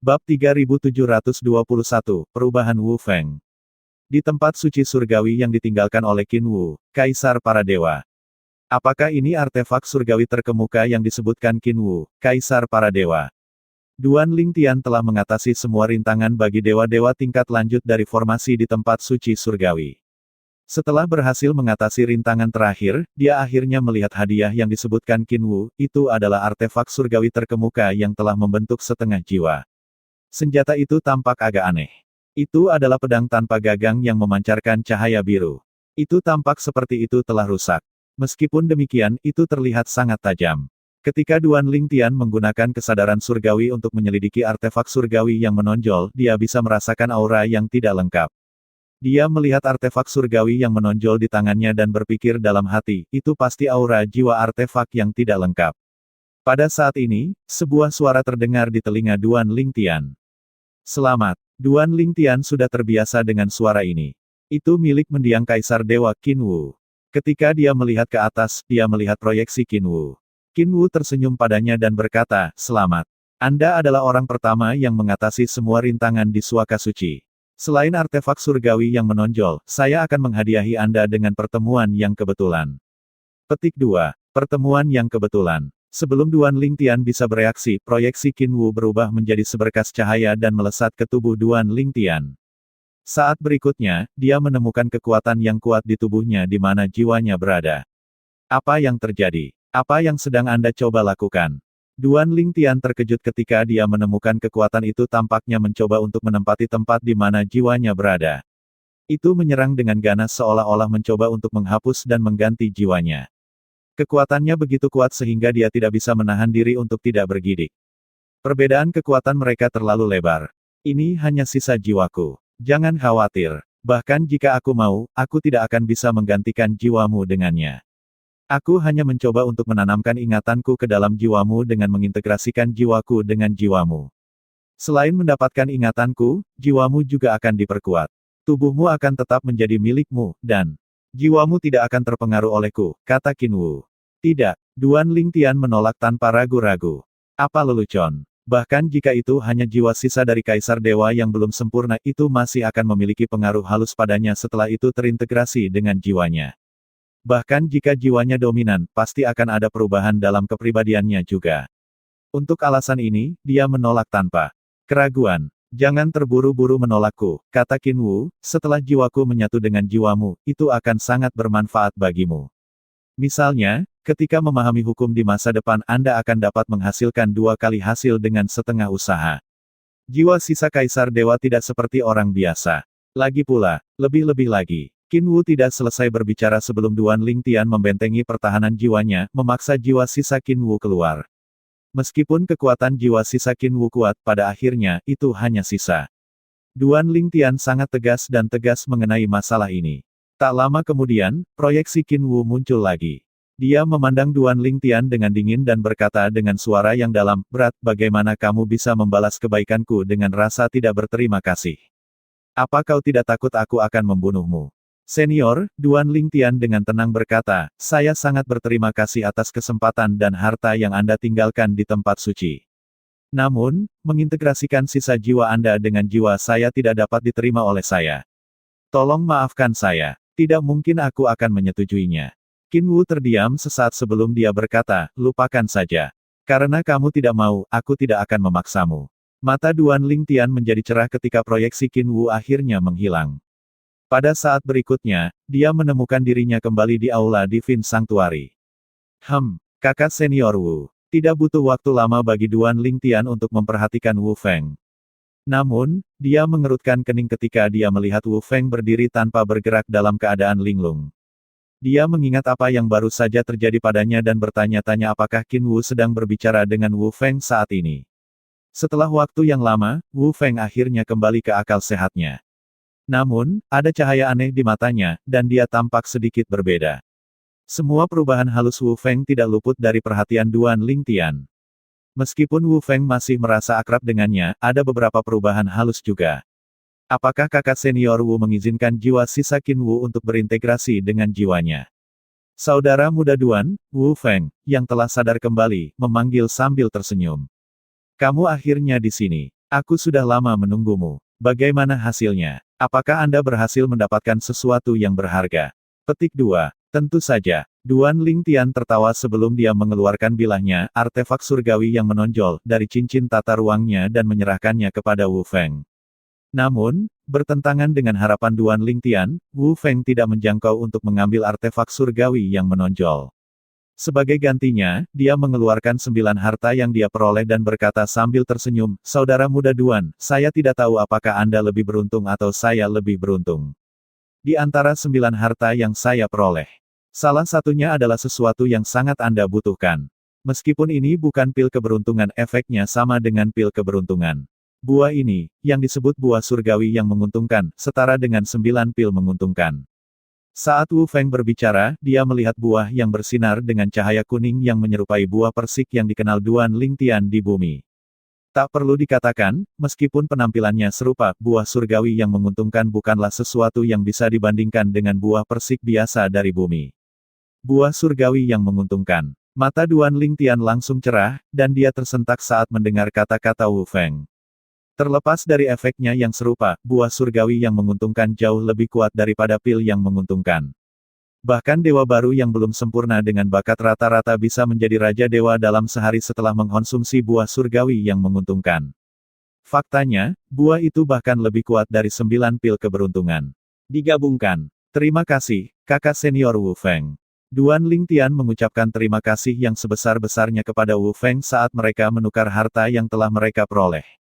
Bab 3721, Perubahan Wu Feng. Di tempat suci surgawi yang ditinggalkan oleh Qin Wu, Kaisar para Dewa. Apakah ini artefak surgawi terkemuka yang disebutkan Qin Wu, Kaisar para Dewa? Duan Lingtian telah mengatasi semua rintangan bagi dewa-dewa tingkat lanjut dari formasi di tempat suci surgawi. Setelah berhasil mengatasi rintangan terakhir, dia akhirnya melihat hadiah yang disebutkan Qin Wu, itu adalah artefak surgawi terkemuka yang telah membentuk setengah jiwa. Senjata itu tampak agak aneh. Itu adalah pedang tanpa gagang yang memancarkan cahaya biru. Itu tampak seperti itu telah rusak. Meskipun demikian, itu terlihat sangat tajam. Ketika Duan Lingtian menggunakan kesadaran surgawi untuk menyelidiki artefak surgawi yang menonjol, dia bisa merasakan aura yang tidak lengkap. Dia melihat artefak surgawi yang menonjol di tangannya dan berpikir dalam hati, itu pasti aura jiwa artefak yang tidak lengkap. Pada saat ini, sebuah suara terdengar di telinga Duan Lingtian. Selamat. Duan Lingtian sudah terbiasa dengan suara ini. Itu milik mendiang Kaisar Dewa Qin Wu. Ketika dia melihat ke atas, dia melihat proyeksi Qin Wu. Qin Wu tersenyum padanya dan berkata, "Selamat. Anda adalah orang pertama yang mengatasi semua rintangan di Suaka Suci. Selain artefak surgawi yang menonjol, saya akan menghadiahi Anda dengan pertemuan yang kebetulan." Petik 2. Pertemuan yang kebetulan. Sebelum Duan Lingtian bisa bereaksi, proyeksi Qin Wu berubah menjadi seberkas cahaya dan melesat ke tubuh Duan Lingtian. Saat berikutnya, dia menemukan kekuatan yang kuat di tubuhnya di mana jiwanya berada. Apa yang terjadi? Apa yang sedang Anda coba lakukan? Duan Lingtian terkejut ketika dia menemukan kekuatan itu tampaknya mencoba untuk menempati tempat di mana jiwanya berada. Itu menyerang dengan ganas seolah-olah mencoba untuk menghapus dan mengganti jiwanya. Kekuatannya begitu kuat sehingga dia tidak bisa menahan diri untuk tidak bergidik. Perbedaan kekuatan mereka terlalu lebar. Ini hanya sisa jiwaku. Jangan khawatir. Bahkan jika aku mau, aku tidak akan bisa menggantikan jiwamu dengannya. Aku hanya mencoba untuk menanamkan ingatanku ke dalam jiwamu dengan mengintegrasikan jiwaku dengan jiwamu. Selain mendapatkan ingatanku, jiwamu juga akan diperkuat. Tubuhmu akan tetap menjadi milikmu, dan jiwamu tidak akan terpengaruh olehku, kata Qin Wu. Tidak, Duan Lingtian menolak tanpa ragu-ragu. Apa lelucon? Bahkan jika itu hanya jiwa sisa dari Kaisar Dewa yang belum sempurna, itu masih akan memiliki pengaruh halus padanya setelah itu terintegrasi dengan jiwanya. Bahkan jika jiwanya dominan, pasti akan ada perubahan dalam kepribadiannya juga. Untuk alasan ini, dia menolak tanpa keraguan. Jangan terburu-buru menolakku, kata Qin Wu, setelah jiwaku menyatu dengan jiwamu, itu akan sangat bermanfaat bagimu. Misalnya, ketika memahami hukum di masa depan Anda akan dapat menghasilkan 2 kali hasil dengan setengah usaha. Jiwa sisa Kaisar Dewa tidak seperti orang biasa. Lagi pula, lebih-lebih lagi. Qin Wu tidak selesai berbicara sebelum Duan Lingtian membentengi pertahanan jiwanya, memaksa jiwa sisa Qin Wu keluar. Meskipun kekuatan jiwa sisa Qin Wu kuat, pada akhirnya, itu hanya sisa. Duan Lingtian sangat tegas dan tegas mengenai masalah ini. Tak lama kemudian, proyeksi Qin Wu muncul lagi. Dia memandang Duan Lingtian dengan dingin dan berkata dengan suara yang dalam, "Berat, bagaimana kamu bisa membalas kebaikanku dengan rasa tidak berterima kasih? Apa kau tidak takut aku akan membunuhmu?" Senior, Duan Lingtian dengan tenang berkata, "Saya sangat berterima kasih atas kesempatan dan harta yang Anda tinggalkan di tempat suci. Namun, mengintegrasikan sisa jiwa Anda dengan jiwa saya tidak dapat diterima oleh saya. Tolong maafkan saya. Tidak mungkin aku akan menyetujuinya." Qin Wu terdiam sesaat sebelum dia berkata, "Lupakan saja. Karena kamu tidak mau, aku tidak akan memaksamu." Mata Duan Lingtian menjadi cerah ketika proyeksi Qin Wu akhirnya menghilang. Pada saat berikutnya, dia menemukan dirinya kembali di Aula Divine Sanctuary. Kakak senior Wu. Tidak butuh waktu lama bagi Duan Lingtian untuk memperhatikan Wu Feng. Namun, dia mengerutkan kening ketika dia melihat Wu Feng berdiri tanpa bergerak dalam keadaan linglung. Dia mengingat apa yang baru saja terjadi padanya dan bertanya-tanya apakah Qin Wu sedang berbicara dengan Wu Feng saat ini. Setelah waktu yang lama, Wu Feng akhirnya kembali ke akal sehatnya. Namun, ada cahaya aneh di matanya, dan dia tampak sedikit berbeda. Semua perubahan halus Wu Feng tidak luput dari perhatian Duan Lingtian. Meskipun Wu Feng masih merasa akrab dengannya, ada beberapa perubahan halus juga. Apakah kakak senior Wu mengizinkan jiwa sisa Qin Wu untuk berintegrasi dengan jiwanya? Saudara muda Duan, Wu Feng, yang telah sadar kembali, memanggil sambil tersenyum. Kamu akhirnya di sini. Aku sudah lama menunggumu. Bagaimana hasilnya? Apakah Anda berhasil mendapatkan sesuatu yang berharga? Petik 2. Tentu saja. Duan Lingtian tertawa sebelum dia mengeluarkan bilahnya, artefak surgawi yang menonjol, dari cincin tata ruangnya dan menyerahkannya kepada Wu Feng. Namun, bertentangan dengan harapan Duan Lingtian, Wu Feng tidak menjangkau untuk mengambil artefak surgawi yang menonjol. Sebagai gantinya, dia mengeluarkan 9 harta yang dia peroleh dan berkata sambil tersenyum, "Saudara muda Duan, saya tidak tahu apakah Anda lebih beruntung atau saya lebih beruntung. Di antara 9 harta yang saya peroleh, salah satunya adalah sesuatu yang sangat Anda butuhkan. Meskipun ini bukan pil keberuntungan, efeknya sama dengan pil keberuntungan. Buah ini, yang disebut buah surgawi yang menguntungkan, setara dengan 9 pil menguntungkan." Saat Wu Feng berbicara, dia melihat buah yang bersinar dengan cahaya kuning yang menyerupai buah persik yang dikenal Duan Lingtian di bumi. Tak perlu dikatakan, meskipun penampilannya serupa, buah surgawi yang menguntungkan bukanlah sesuatu yang bisa dibandingkan dengan buah persik biasa dari bumi. Buah surgawi yang menguntungkan. Mata Duan Lingtian langsung cerah, dan dia tersentak saat mendengar kata-kata Wu Feng. Terlepas dari efeknya yang serupa, buah surgawi yang menguntungkan jauh lebih kuat daripada pil yang menguntungkan. Bahkan dewa baru yang belum sempurna dengan bakat rata-rata bisa menjadi raja dewa dalam sehari setelah mengkonsumsi buah surgawi yang menguntungkan. Faktanya, buah itu bahkan lebih kuat dari 9 pil keberuntungan. Digabungkan. Terima kasih, kakak senior Wu Feng. Duan Lingtian mengucapkan terima kasih yang sebesar-besarnya kepada Wu Feng saat mereka menukar harta yang telah mereka peroleh.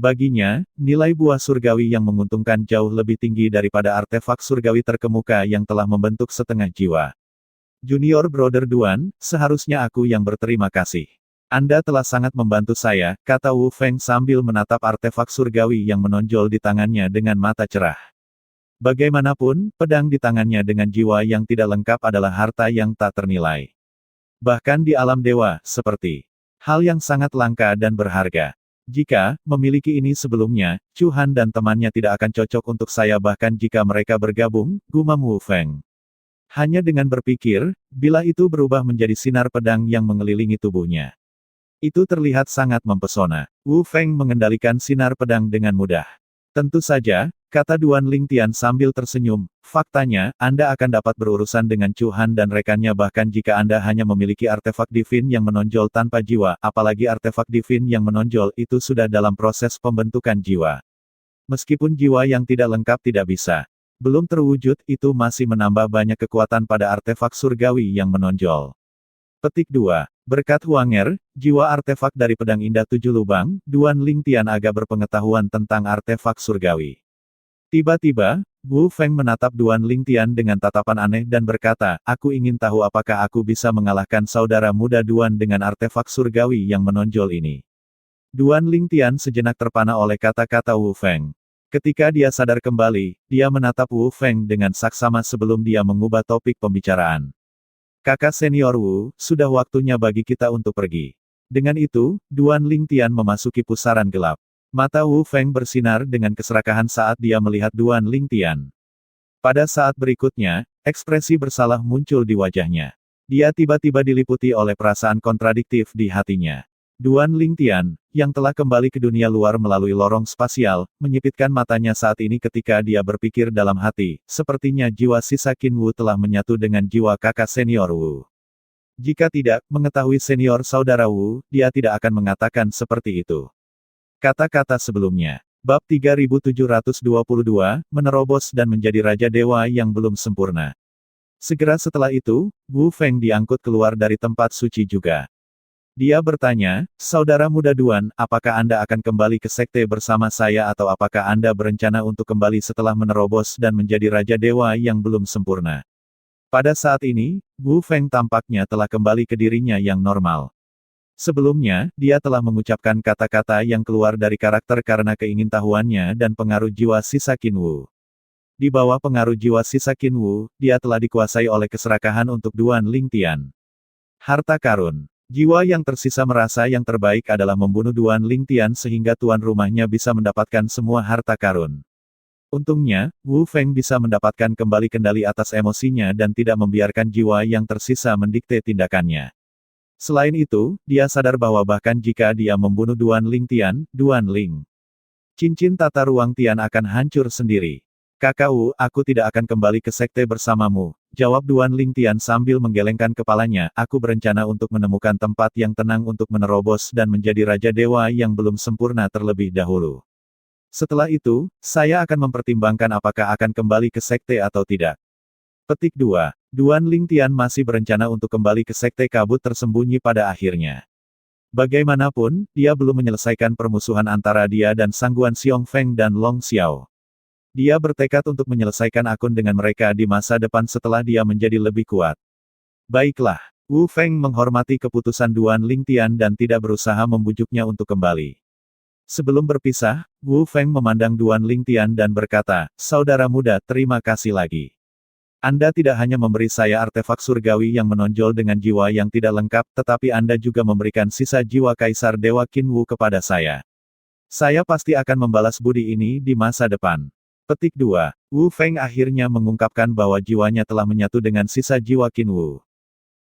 Baginya, nilai buah surgawi yang menguntungkan jauh lebih tinggi daripada artefak surgawi terkemuka yang telah membentuk setengah jiwa. Junior Brother Duan, seharusnya aku yang berterima kasih. Anda telah sangat membantu saya, kata Wu Feng sambil menatap artefak surgawi yang menonjol di tangannya dengan mata cerah. Bagaimanapun, pedang di tangannya dengan jiwa yang tidak lengkap adalah harta yang tak ternilai. Bahkan di alam dewa, seperti hal yang sangat langka dan berharga. Jika memiliki ini sebelumnya, Chu Han dan temannya tidak akan cocok untuk saya bahkan jika mereka bergabung, gumam Wu Feng. Hanya dengan berpikir, bilah itu berubah menjadi sinar pedang yang mengelilingi tubuhnya. Itu terlihat sangat mempesona. Wu Feng mengendalikan sinar pedang dengan mudah. Tentu saja, kata Duan Lingtian sambil tersenyum, faktanya, Anda akan dapat berurusan dengan Chu Han dan rekannya bahkan jika Anda hanya memiliki artefak divin yang menonjol tanpa jiwa, apalagi artefak divin yang menonjol itu sudah dalam proses pembentukan jiwa. Meskipun jiwa yang tidak lengkap tidak bisa. Belum terwujud, itu masih menambah banyak kekuatan pada artefak surgawi yang menonjol. Petik 2. Berkat Huanger, jiwa artefak dari pedang indah 7 lubang, Duan Lingtian agak berpengetahuan tentang artefak surgawi. Tiba-tiba, Wu Feng menatap Duan Lingtian dengan tatapan aneh dan berkata, aku ingin tahu apakah aku bisa mengalahkan saudara muda Duan dengan artefak surgawi yang menonjol ini. Duan Lingtian sejenak terpana oleh kata-kata Wu Feng. Ketika dia sadar kembali, dia menatap Wu Feng dengan saksama sebelum dia mengubah topik pembicaraan. Kakak senior Wu, sudah waktunya bagi kita untuk pergi. Dengan itu, Duan Lingtian memasuki pusaran gelap. Mata Wu Feng bersinar dengan keserakahan saat dia melihat Duan Lingtian. Pada saat berikutnya, ekspresi bersalah muncul di wajahnya. Dia tiba-tiba diliputi oleh perasaan kontradiktif di hatinya. Duan Lingtian, yang telah kembali ke dunia luar melalui lorong spasial, menyipitkan matanya saat ini ketika dia berpikir dalam hati, sepertinya jiwa sisa Qin Wu telah menyatu dengan jiwa kakak senior Wu. Jika tidak, mengetahui senior saudara Wu, dia tidak akan mengatakan seperti itu. Kata-kata sebelumnya. Bab 3722, menerobos dan menjadi Raja Dewa yang belum sempurna. Segera setelah itu, Wu Feng diangkut keluar dari tempat suci juga. Dia bertanya, saudara muda Duan, apakah Anda akan kembali ke sekte bersama saya atau apakah Anda berencana untuk kembali setelah menerobos dan menjadi Raja Dewa yang belum sempurna? Pada saat ini, Wu Feng tampaknya telah kembali ke dirinya yang normal. Sebelumnya, dia telah mengucapkan kata-kata yang keluar dari karakter karena keingintahuannya dan pengaruh jiwa sisa Qin Wu. Di bawah pengaruh jiwa sisa Qin Wu, dia telah dikuasai oleh keserakahan untuk Duan Lingtian. Harta karun. Jiwa yang tersisa merasa yang terbaik adalah membunuh Duan Lingtian sehingga tuan rumahnya bisa mendapatkan semua harta karun. Untungnya, Wu Feng bisa mendapatkan kembali kendali atas emosinya dan tidak membiarkan jiwa yang tersisa mendikte tindakannya. Selain itu, dia sadar bahwa bahkan jika dia membunuh Duan Lingtian, Duan Ling cincin tata ruang Tian akan hancur sendiri. Kakak Wu, aku tidak akan kembali ke sekte bersamamu, jawab Duan Ling Tian sambil menggelengkan kepalanya. Aku berencana untuk menemukan tempat yang tenang untuk menerobos dan menjadi Raja Dewa yang belum sempurna terlebih dahulu. Setelah itu, saya akan mempertimbangkan apakah akan kembali ke sekte atau tidak. Petik 2. Duan Ling Tian masih berencana untuk kembali ke sekte kabut tersembunyi pada akhirnya. Bagaimanapun, dia belum menyelesaikan permusuhan antara dia dan Sangguan Xiong Feng dan Long Xiao. Dia bertekad untuk menyelesaikan akun dengan mereka di masa depan setelah dia menjadi lebih kuat. Baiklah, Wu Feng menghormati keputusan Duan Ling Tian dan tidak berusaha membujuknya untuk kembali. Sebelum berpisah, Wu Feng memandang Duan Ling Tian dan berkata, "Saudara muda, terima kasih lagi. Anda tidak hanya memberi saya artefak surgawi yang menonjol dengan jiwa yang tidak lengkap, tetapi Anda juga memberikan sisa jiwa Kaisar Dewa Qin Wu kepada saya. Saya pasti akan membalas budi ini di masa depan." Petik 2. Wu Feng akhirnya mengungkapkan bahwa jiwanya telah menyatu dengan sisa jiwa Qin Wu.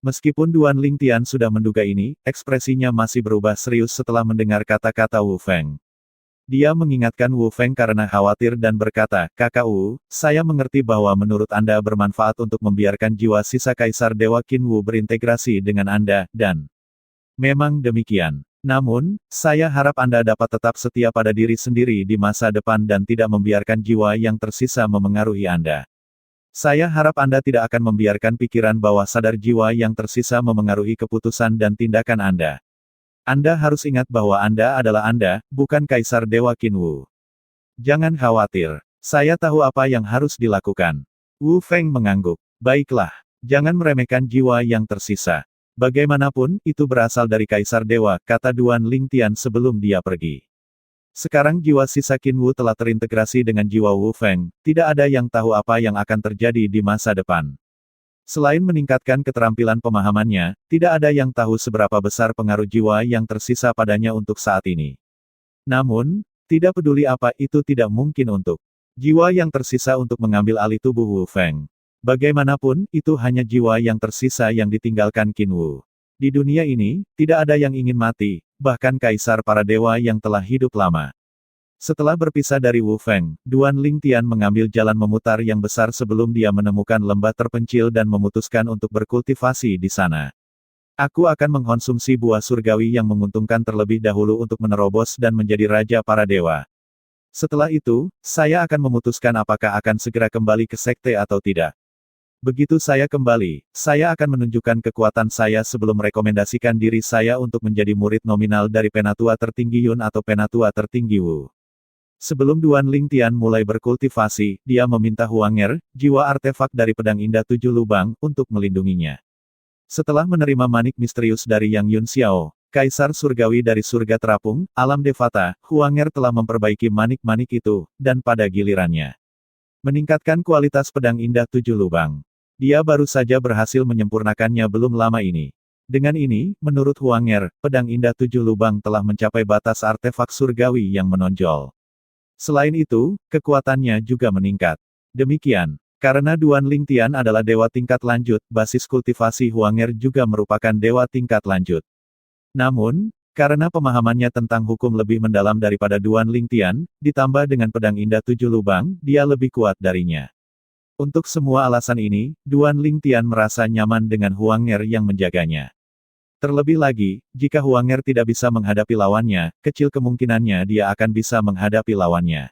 Meskipun Duan Ling Tian sudah menduga ini, ekspresinya masih berubah serius setelah mendengar kata-kata Wu Feng. Dia mengingatkan Wu Feng karena khawatir dan berkata, "Kakak Wu, saya mengerti bahwa menurut Anda bermanfaat untuk membiarkan jiwa sisa Kaisar Dewa Qin Wu berintegrasi dengan Anda, dan memang demikian. Namun, saya harap Anda dapat tetap setia pada diri sendiri di masa depan dan tidak membiarkan jiwa yang tersisa memengaruhi Anda. Saya harap Anda tidak akan membiarkan pikiran bawah sadar jiwa yang tersisa memengaruhi keputusan dan tindakan Anda. Anda harus ingat bahwa Anda adalah Anda, bukan Kaisar Dewa Qin Wu. Jangan khawatir. Saya tahu apa yang harus dilakukan." Wu Feng mengangguk. "Baiklah. Jangan meremehkan jiwa yang tersisa. Bagaimanapun, itu berasal dari Kaisar Dewa," kata Duan Ling Tian sebelum dia pergi. Sekarang jiwa sisa Qin Wu telah terintegrasi dengan jiwa Wu Feng, tidak ada yang tahu apa yang akan terjadi di masa depan. Selain meningkatkan keterampilan pemahamannya, tidak ada yang tahu seberapa besar pengaruh jiwa yang tersisa padanya untuk saat ini. Namun, tidak peduli apa itu tidak mungkin untuk jiwa yang tersisa untuk mengambil alih tubuh Wu Feng. Bagaimanapun, itu hanya jiwa yang tersisa yang ditinggalkan Qin Wu. Di dunia ini, tidak ada yang ingin mati, bahkan Kaisar para dewa yang telah hidup lama. Setelah berpisah dari Wu Feng, Duan Ling Tian mengambil jalan memutar yang besar sebelum dia menemukan lembah terpencil dan memutuskan untuk berkultivasi di sana. "Aku akan mengkonsumsi buah surgawi yang menguntungkan terlebih dahulu untuk menerobos dan menjadi raja para dewa. Setelah itu, saya akan memutuskan apakah akan segera kembali ke sekte atau tidak. Begitu saya kembali, saya akan menunjukkan kekuatan saya sebelum merekomendasikan diri saya untuk menjadi murid nominal dari Penatua Tertinggi Yun atau Penatua Tertinggi Wu." Sebelum Duan Ling Tian mulai berkultivasi, dia meminta Huanger, jiwa artefak dari pedang indah 7 lubang, untuk melindunginya. Setelah menerima manik misterius dari Yang Yun Xiao, Kaisar Surgawi dari surga terapung, alam Devata, Huanger telah memperbaiki manik-manik itu, dan pada gilirannya meningkatkan kualitas pedang indah 7 lubang. Dia baru saja berhasil menyempurnakannya belum lama ini. Dengan ini, menurut Huanger, pedang indah 7 lubang telah mencapai batas artefak surgawi yang menonjol. Selain itu, kekuatannya juga meningkat. Demikian, karena Duan Ling Tian adalah dewa tingkat lanjut, basis kultivasi Huanger juga merupakan dewa tingkat lanjut. Namun, karena pemahamannya tentang hukum lebih mendalam daripada Duan Ling Tian, ditambah dengan pedang indah 7 lubang, dia lebih kuat darinya. Untuk semua alasan ini, Duan Ling Tian merasa nyaman dengan Huanger yang menjaganya. Terlebih lagi, jika Huanger tidak bisa menghadapi lawannya, kecil kemungkinannya dia akan bisa menghadapi lawannya.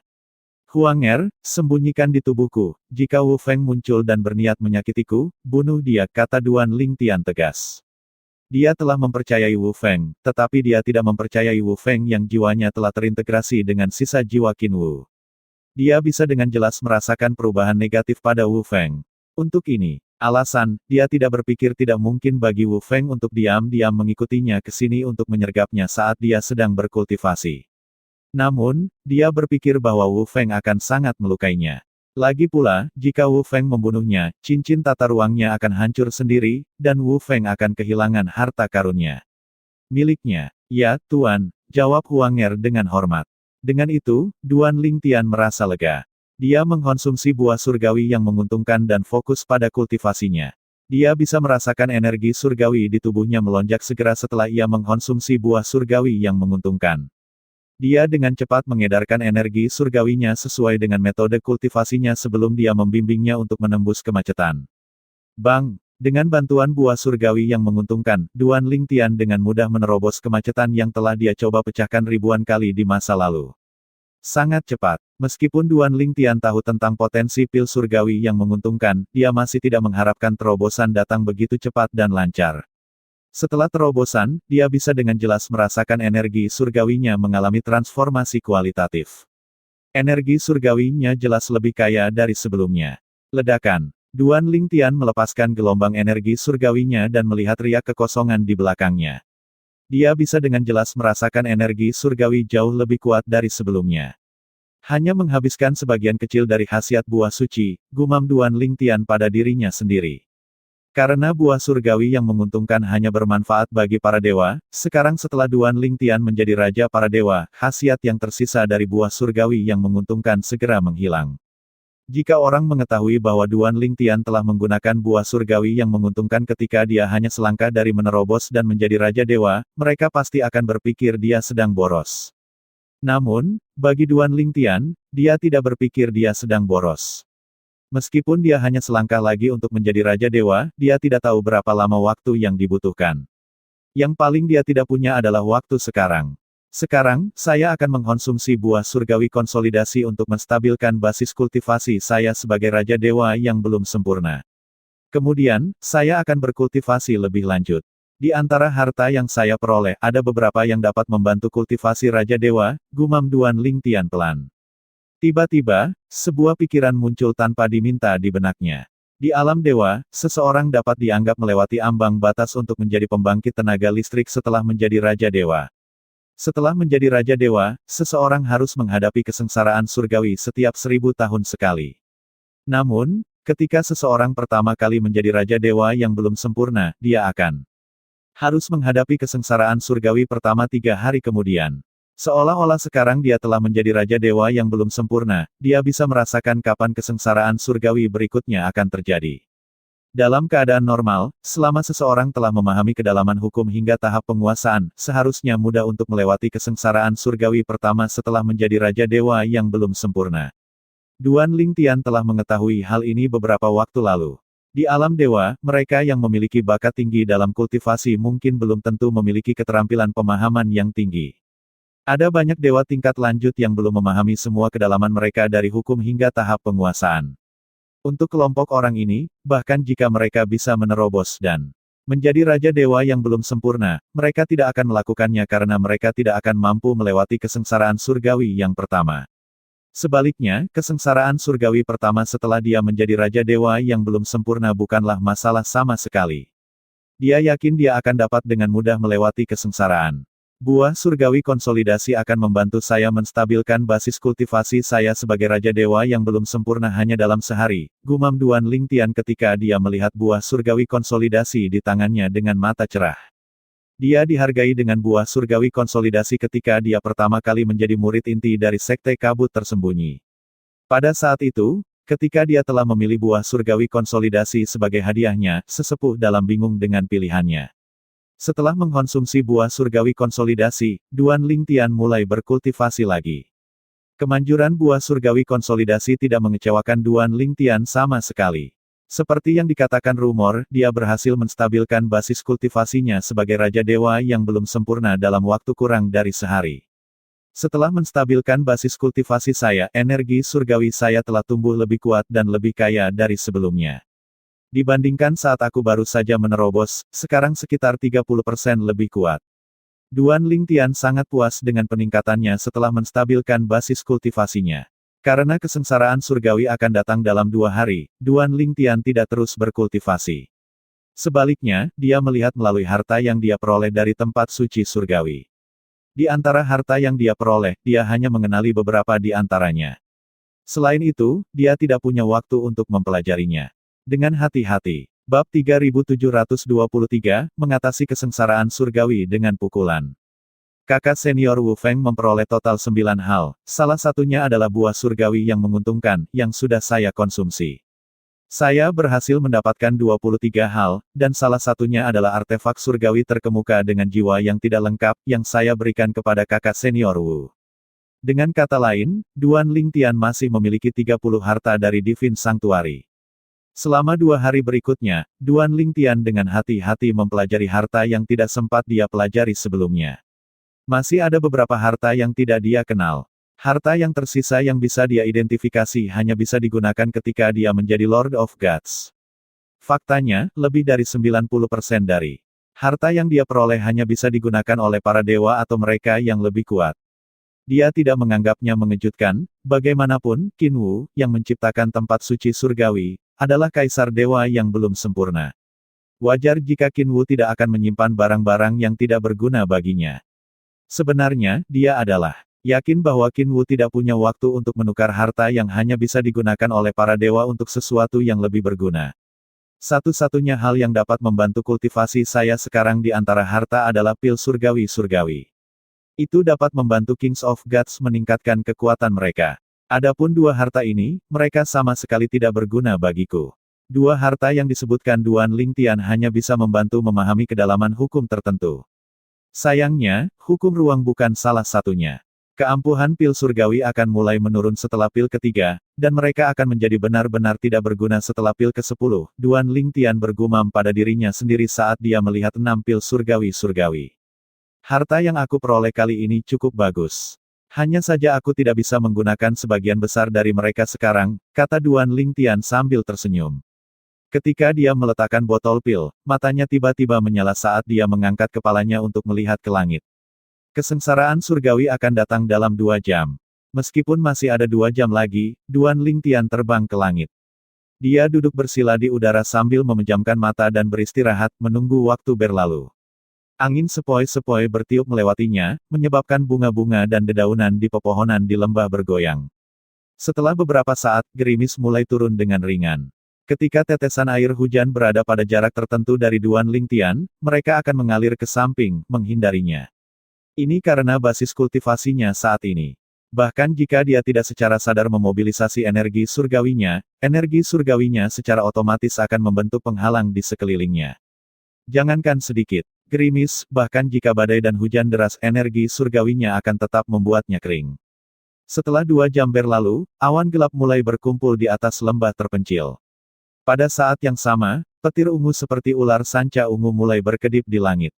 "Huanger, sembunyikan di tubuhku. Jika Wu Feng muncul dan berniat menyakitiku, bunuh dia," kata Duan Ling Tian tegas. Dia telah mempercayai Wu Feng, tetapi dia tidak mempercayai Wu Feng yang jiwanya telah terintegrasi dengan sisa jiwa Qin Wu. Dia bisa dengan jelas merasakan perubahan negatif pada Wu Feng. Untuk ini, alasan, dia tidak berpikir tidak mungkin bagi Wu Feng untuk diam-diam mengikutinya ke sini untuk menyergapnya saat dia sedang berkultivasi. Namun, dia berpikir bahwa Wu Feng akan sangat melukainya. Lagi pula, jika Wu Feng membunuhnya, cincin tata ruangnya akan hancur sendiri, dan Wu Feng akan kehilangan harta karunnya miliknya. "Ya, Tuan," jawab Huanger dengan hormat. Dengan itu, Duan Ling Tian merasa lega. Dia mengkonsumsi buah surgawi yang menguntungkan dan fokus pada kultivasinya. Dia bisa merasakan energi surgawi di tubuhnya melonjak segera setelah ia mengkonsumsi buah surgawi yang menguntungkan. Dia dengan cepat mengedarkan energi surgawinya sesuai dengan metode kultivasinya sebelum dia membimbingnya untuk menembus kemacetan. Bang! Dengan bantuan buah surgawi yang menguntungkan, Duan Lingtian dengan mudah menerobos kemacetan yang telah dia coba pecahkan ribuan kali di masa lalu. Sangat cepat. Meskipun Duan Lingtian tahu tentang potensi pil surgawi yang menguntungkan, dia masih tidak mengharapkan terobosan datang begitu cepat dan lancar. Setelah terobosan, dia bisa dengan jelas merasakan energi surgawinya mengalami transformasi kualitatif. Energi surgawinya jelas lebih kaya dari sebelumnya. Ledakan. Duan Lingtian melepaskan gelombang energi surgawinya dan melihat riak kekosongan di belakangnya. Dia bisa dengan jelas merasakan energi surgawi jauh lebih kuat dari sebelumnya. Hanya menghabiskan sebagian kecil dari khasiat buah suci, gumam Duan Lingtian pada dirinya sendiri. Karena buah surgawi yang menguntungkan hanya bermanfaat bagi para dewa, sekarang setelah Duan Lingtian menjadi raja para dewa, khasiat yang tersisa dari buah surgawi yang menguntungkan segera menghilang. Jika orang mengetahui bahwa Duan Lingtian telah menggunakan buah surgawi yang menguntungkan ketika dia hanya selangkah dari menerobos dan menjadi raja dewa, mereka pasti akan berpikir dia sedang boros. Namun, bagi Duan Lingtian, dia tidak berpikir dia sedang boros. Meskipun dia hanya selangkah lagi untuk menjadi Raja Dewa, dia tidak tahu berapa lama waktu yang dibutuhkan. Yang paling dia tidak punya adalah waktu sekarang. Sekarang, saya akan mengkonsumsi buah surgawi konsolidasi untuk menstabilkan basis kultivasi saya sebagai Raja Dewa yang belum sempurna. Kemudian, saya akan berkultivasi lebih lanjut. Di antara harta yang saya peroleh, ada beberapa yang dapat membantu kultivasi Raja Dewa, gumam Duan Lingtian pelan. Tiba-tiba, sebuah pikiran muncul tanpa diminta di benaknya. Di alam dewa, seseorang dapat dianggap melewati ambang batas untuk menjadi pembangkit tenaga listrik setelah menjadi Raja Dewa. Setelah menjadi Raja Dewa, seseorang harus menghadapi kesengsaraan surgawi setiap 1000 tahun sekali. Namun, ketika seseorang pertama kali menjadi Raja Dewa yang belum sempurna, dia akan harus menghadapi kesengsaraan surgawi pertama 3 hari kemudian. Seolah-olah sekarang dia telah menjadi Raja Dewa yang belum sempurna, dia bisa merasakan kapan kesengsaraan surgawi berikutnya akan terjadi. Dalam keadaan normal, selama seseorang telah memahami kedalaman hukum hingga tahap penguasaan, seharusnya mudah untuk melewati kesengsaraan surgawi pertama setelah menjadi Raja Dewa yang belum sempurna. Duan Lingtian telah mengetahui hal ini beberapa waktu lalu. Di alam dewa, mereka yang memiliki bakat tinggi dalam kultivasi mungkin belum tentu memiliki keterampilan pemahaman yang tinggi. Ada banyak dewa tingkat lanjut yang belum memahami semua kedalaman mereka dari hukum hingga tahap penguasaan. Untuk kelompok orang ini, bahkan jika mereka bisa menerobos dan menjadi Raja Dewa yang belum sempurna, mereka tidak akan melakukannya karena mereka tidak akan mampu melewati kesengsaraan surgawi yang pertama. Sebaliknya, kesengsaraan surgawi pertama setelah dia menjadi Raja Dewa yang belum sempurna bukanlah masalah sama sekali. Dia yakin dia akan dapat dengan mudah melewati kesengsaraan. Buah surgawi konsolidasi akan membantu saya menstabilkan basis kultivasi saya sebagai Raja Dewa yang belum sempurna hanya dalam sehari, gumam Duan Lingtian ketika dia melihat buah surgawi konsolidasi di tangannya dengan mata cerah. Dia dihargai dengan buah surgawi konsolidasi ketika dia pertama kali menjadi murid inti dari Sekte Kabut Tersembunyi. Pada saat itu, ketika dia telah memilih buah surgawi konsolidasi sebagai hadiahnya, sesepuh dalam bingung dengan pilihannya. Setelah mengkonsumsi buah surgawi konsolidasi, Duan Lingtian mulai berkultivasi lagi. Kemanjuran buah surgawi konsolidasi tidak mengecewakan Duan Lingtian sama sekali. Seperti yang dikatakan rumor, dia berhasil menstabilkan basis kultivasinya sebagai Raja Dewa yang belum sempurna dalam waktu kurang dari sehari. Setelah menstabilkan basis kultivasi saya, energi surgawi saya telah tumbuh lebih kuat dan lebih kaya dari sebelumnya. Dibandingkan saat aku baru saja menerobos, sekarang sekitar 30% lebih kuat. Duan Lingtian sangat puas dengan peningkatannya setelah menstabilkan basis kultivasinya. Karena kesengsaraan surgawi akan datang dalam 2 hari, Duan Lingtian tidak terus berkultivasi. Sebaliknya, dia melihat melalui harta yang dia peroleh dari tempat suci surgawi. Di antara harta yang dia peroleh, dia hanya mengenali beberapa di antaranya. Selain itu, dia tidak punya waktu untuk mempelajarinya. Dengan hati-hati. Bab 3723, Mengatasi Kesengsaraan Surgawi dengan Pukulan. Kakak senior Wu Feng memperoleh total 9 hal, salah satunya adalah buah surgawi yang menguntungkan, yang sudah saya konsumsi. Saya berhasil mendapatkan 23 hal, dan salah satunya adalah artefak surgawi terkemuka dengan jiwa yang tidak lengkap, yang saya berikan kepada kakak senior Wu. Dengan kata lain, Duan Lingtian masih memiliki 30 harta dari Divine Sanctuary. Selama 2 hari berikutnya, Duan Lingtian dengan hati-hati mempelajari harta yang tidak sempat dia pelajari sebelumnya. Masih ada beberapa harta yang tidak dia kenal. Harta yang tersisa yang bisa dia identifikasi hanya bisa digunakan ketika dia menjadi Lord of Gods. Faktanya, lebih dari 90% dari harta yang dia peroleh hanya bisa digunakan oleh para dewa atau mereka yang lebih kuat. Dia tidak menganggapnya mengejutkan, bagaimanapun, Qin Wu, yang menciptakan tempat suci surgawi, adalah kaisar dewa yang belum sempurna. Wajar jika Qin Wu tidak akan menyimpan barang-barang yang tidak berguna baginya. Sebenarnya, dia adalah yakin bahwa Qin Wu tidak punya waktu untuk menukar harta yang hanya bisa digunakan oleh para dewa untuk sesuatu yang lebih berguna. Satu-satunya hal yang dapat membantu kultivasi saya sekarang di antara harta adalah pil surgawi-surgawi. Itu dapat membantu Kings of Gods meningkatkan kekuatan mereka. Adapun 2 harta ini, mereka sama sekali tidak berguna bagiku. 2 harta yang disebutkan Duan Lingtian hanya bisa membantu memahami kedalaman hukum tertentu. Sayangnya, hukum ruang bukan salah satunya. Keampuhan pil surgawi akan mulai menurun setelah pil ketiga, dan mereka akan menjadi benar-benar tidak berguna setelah pil ke-10. Duan Lingtian bergumam pada dirinya sendiri saat dia melihat 6 pil surgawi-surgawi. Harta yang aku peroleh kali ini cukup bagus. Hanya saja aku tidak bisa menggunakan sebagian besar dari mereka sekarang, kata Duan Lingtian sambil tersenyum. Ketika dia meletakkan botol pil, matanya tiba-tiba menyala saat dia mengangkat kepalanya untuk melihat ke langit. Kesengsaraan surgawi akan datang dalam 2 jam. Meskipun masih ada 2 jam lagi, Duan Lingtian terbang ke langit. Dia duduk bersila di udara sambil memejamkan mata dan beristirahat, menunggu waktu berlalu. Angin sepoi-sepoi bertiup melewatinya, menyebabkan bunga-bunga dan dedaunan di pepohonan di lembah bergoyang. Setelah beberapa saat, gerimis mulai turun dengan ringan. Ketika tetesan air hujan berada pada jarak tertentu dari Duan Lingtian, mereka akan mengalir ke samping, menghindarinya. Ini karena basis kultivasinya saat ini. Bahkan jika dia tidak secara sadar memobilisasi energi surgawinya secara otomatis akan membentuk penghalang di sekelilingnya. Jangankan sedikit gerimis, bahkan jika badai dan hujan deras energi surgawinya akan tetap membuatnya kering. Setelah 2 jam berlalu, awan gelap mulai berkumpul di atas lembah terpencil. Pada saat yang sama, petir ungu seperti ular sanca ungu mulai berkedip di langit.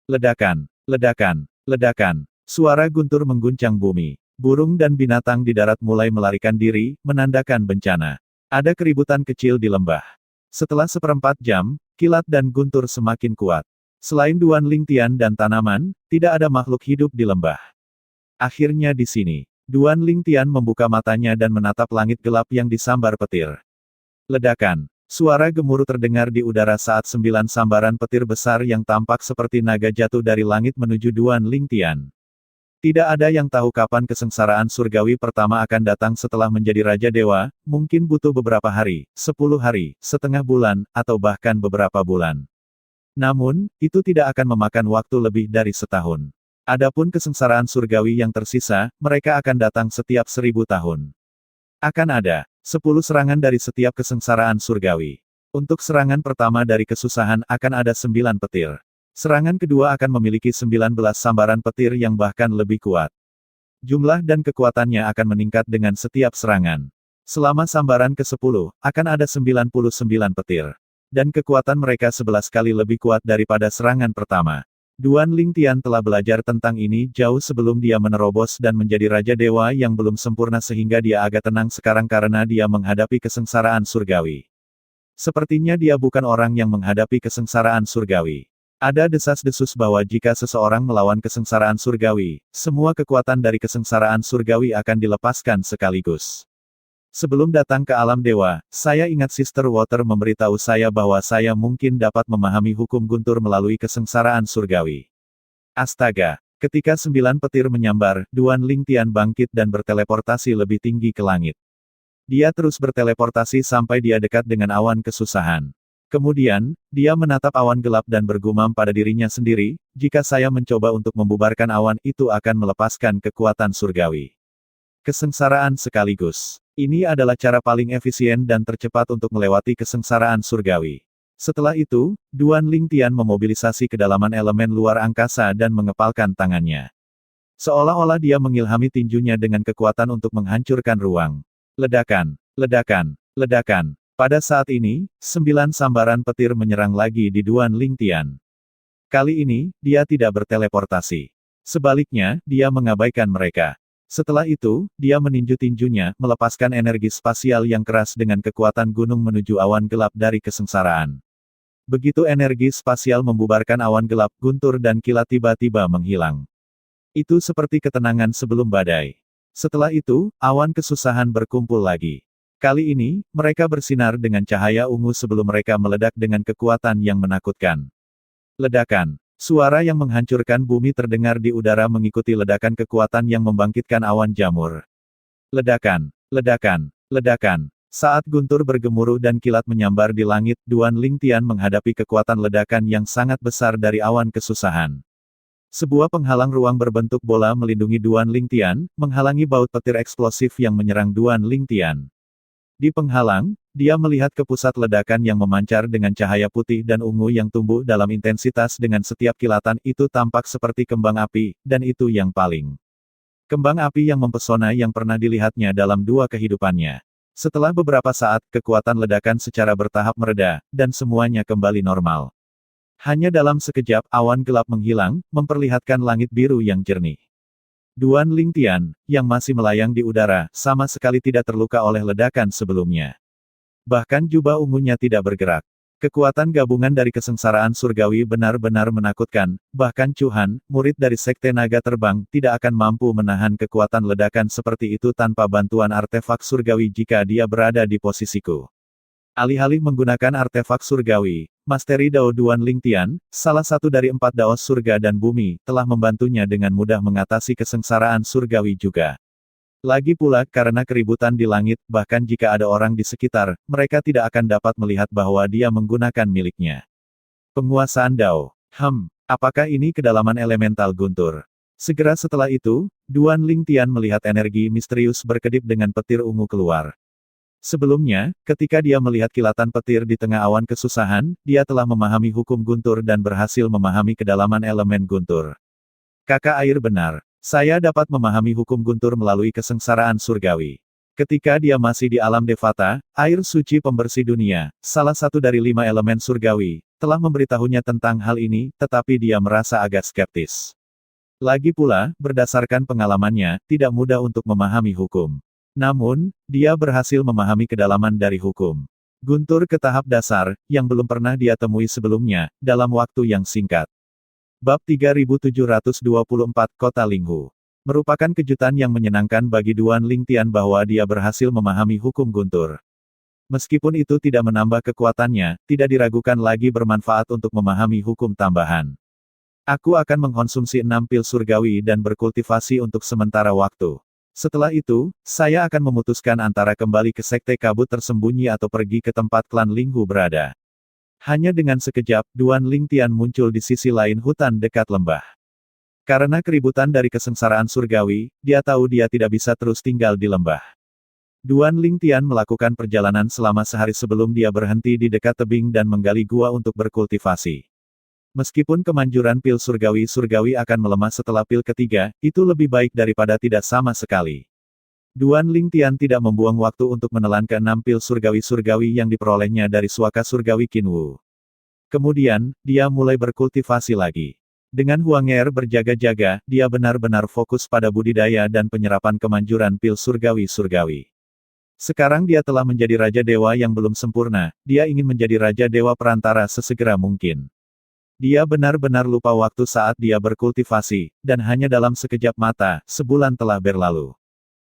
Ledakan, ledakan, ledakan. Suara guntur mengguncang bumi. Burung dan binatang di darat mulai melarikan diri, menandakan bencana. Ada keributan kecil di lembah. Setelah 1/4 jam, kilat dan guntur semakin kuat. Selain Duan Lingtian dan tanaman, tidak ada makhluk hidup di lembah. Akhirnya di sini, Duan Lingtian membuka matanya dan menatap langit gelap yang disambar petir. Ledakan. Suara gemuruh terdengar di udara saat 9 sambaran petir besar yang tampak seperti naga jatuh dari langit menuju Duan Lingtian. Tidak ada yang tahu kapan kesengsaraan surgawi pertama akan datang setelah menjadi Raja Dewa, mungkin butuh beberapa hari, 10 hari, setengah bulan, atau bahkan beberapa bulan. Namun, itu tidak akan memakan waktu lebih dari setahun. Adapun kesengsaraan surgawi yang tersisa, mereka akan datang setiap 1000 tahun. Akan ada 10 serangan dari setiap kesengsaraan surgawi. Untuk serangan pertama dari kesusahan akan ada 9 petir. Serangan kedua akan memiliki 19 sambaran petir yang bahkan lebih kuat. Jumlah dan kekuatannya akan meningkat dengan setiap serangan. Selama sambaran ke-10, akan ada 99 petir. Dan kekuatan mereka 11 kali lebih kuat daripada serangan pertama. Duan Lingtian telah belajar tentang ini jauh sebelum dia menerobos dan menjadi Raja Dewa yang belum sempurna sehingga dia agak tenang sekarang karena dia menghadapi kesengsaraan surgawi. Sepertinya dia bukan orang yang menghadapi kesengsaraan surgawi. Ada desas-desus bahwa jika seseorang melawan kesengsaraan surgawi, semua kekuatan dari kesengsaraan surgawi akan dilepaskan sekaligus. Sebelum datang ke alam dewa, saya ingat Sister Water memberitahu saya bahwa saya mungkin dapat memahami hukum guntur melalui kesengsaraan surgawi. Astaga! Ketika 9 petir menyambar, Duan Lingtian bangkit dan berteleportasi lebih tinggi ke langit. Dia terus berteleportasi sampai dia dekat dengan awan kesusahan. Kemudian, dia menatap awan gelap dan bergumam pada dirinya sendiri, jika saya mencoba untuk membubarkan awan itu akan melepaskan kekuatan surgawi. Kesengsaraan sekaligus. Ini adalah cara paling efisien dan tercepat untuk melewati kesengsaraan surgawi. Setelah itu, Duan Lingtian memobilisasi kedalaman elemen luar angkasa dan mengepalkan tangannya. Seolah-olah dia mengilhami tinjunya dengan kekuatan untuk menghancurkan ruang. Ledakan, ledakan, ledakan. Pada saat ini, 9 sambaran petir menyerang lagi di Duan Lingtian. Kali ini, dia tidak berteleportasi. Sebaliknya, dia mengabaikan mereka. Setelah itu, dia meninju tinjunya, melepaskan energi spasial yang keras dengan kekuatan gunung menuju awan gelap dari kesengsaraan. Begitu energi spasial membubarkan awan gelap, guntur dan kilat tiba-tiba menghilang. Itu seperti ketenangan sebelum badai. Setelah itu, awan kesusahan berkumpul lagi. Kali ini, mereka bersinar dengan cahaya ungu sebelum mereka meledak dengan kekuatan yang menakutkan. Ledakan. Suara yang menghancurkan bumi terdengar di udara mengikuti ledakan kekuatan yang membangkitkan awan jamur. Ledakan, ledakan, ledakan. Saat guntur bergemuruh dan kilat menyambar di langit, Duan Lingtian menghadapi kekuatan ledakan yang sangat besar dari awan kesusahan. Sebuah penghalang ruang berbentuk bola melindungi Duan Lingtian, menghalangi baut petir eksplosif yang menyerang Duan Lingtian. Di penghalang, dia melihat ke pusat ledakan yang memancar dengan cahaya putih dan ungu yang tumbuh dalam intensitas dengan setiap kilatan itu tampak seperti kembang api, dan itu yang paling. Kembang api yang mempesona yang pernah dilihatnya dalam dua kehidupannya. Setelah beberapa saat, kekuatan ledakan secara bertahap mereda, dan semuanya kembali normal. Hanya dalam sekejap, awan gelap menghilang, memperlihatkan langit biru yang jernih. Duan Lingtian, yang masih melayang di udara, sama sekali tidak terluka oleh ledakan sebelumnya. Bahkan jubah ungunya tidak bergerak. Kekuatan gabungan dari kesengsaraan surgawi benar-benar menakutkan, bahkan Chuhan, murid dari Sekte Naga Terbang, tidak akan mampu menahan kekuatan ledakan seperti itu tanpa bantuan artefak surgawi jika dia berada di posisiku. Alih-alih menggunakan artefak surgawi, Masteri Dao Duan Lingtian, salah satu dari 4 daos surga dan bumi, telah membantunya dengan mudah mengatasi kesengsaraan surgawi juga. Lagi pula, karena keributan di langit, bahkan jika ada orang di sekitar, mereka tidak akan dapat melihat bahwa dia menggunakan miliknya. Penguasaan Dao. Apakah ini kedalaman elemental guntur? Segera setelah itu, Duan Lingtian melihat energi misterius berkedip dengan petir ungu keluar. Sebelumnya, ketika dia melihat kilatan petir di tengah awan kesusahan, dia telah memahami hukum guntur dan berhasil memahami kedalaman elemen guntur. Kakak air benar. Saya dapat memahami hukum guntur melalui kesengsaraan surgawi. Ketika dia masih di alam Devata, air suci pembersih dunia, salah satu dari 5 elemen surgawi, telah memberitahunya tentang hal ini, tetapi dia merasa agak skeptis. Lagi pula, berdasarkan pengalamannya, tidak mudah untuk memahami hukum. Namun, dia berhasil memahami kedalaman dari hukum guntur ke tahap dasar, yang belum pernah dia temui sebelumnya, dalam waktu yang singkat. Bab 3724 Kota Linghu. Merupakan kejutan yang menyenangkan bagi Duan Lingtian bahwa dia berhasil memahami hukum guntur. Meskipun itu tidak menambah kekuatannya, tidak diragukan lagi bermanfaat untuk memahami hukum tambahan. Aku akan mengkonsumsi 6 pil surgawi dan berkultivasi untuk sementara waktu. Setelah itu, saya akan memutuskan antara kembali ke Sekte Kabut Tersembunyi atau pergi ke tempat klan Linghu berada. Hanya dengan sekejap, Duan Lingtian muncul di sisi lain hutan dekat lembah. Karena keributan dari kesengsaraan surgawi, dia tahu dia tidak bisa terus tinggal di lembah. Duan Lingtian melakukan perjalanan selama sehari sebelum dia berhenti di dekat tebing dan menggali gua untuk berkultivasi. Meskipun kemanjuran pil surgawi akan melemah setelah pil ketiga, itu lebih baik daripada tidak sama sekali. Duan Lingtian tidak membuang waktu untuk menelan ke-6 pil surgawi yang diperolehnya dari suaka surgawi Qinwu. Kemudian, dia mulai berkultivasi lagi. Dengan Huang'er berjaga-jaga, dia benar-benar fokus pada budidaya dan penyerapan kemanjuran pil surgawi. Sekarang dia telah menjadi Raja Dewa yang belum sempurna, dia ingin menjadi Raja Dewa Perantara sesegera mungkin. Dia benar-benar lupa waktu saat dia berkultivasi, dan hanya dalam sekejap mata, sebulan telah berlalu.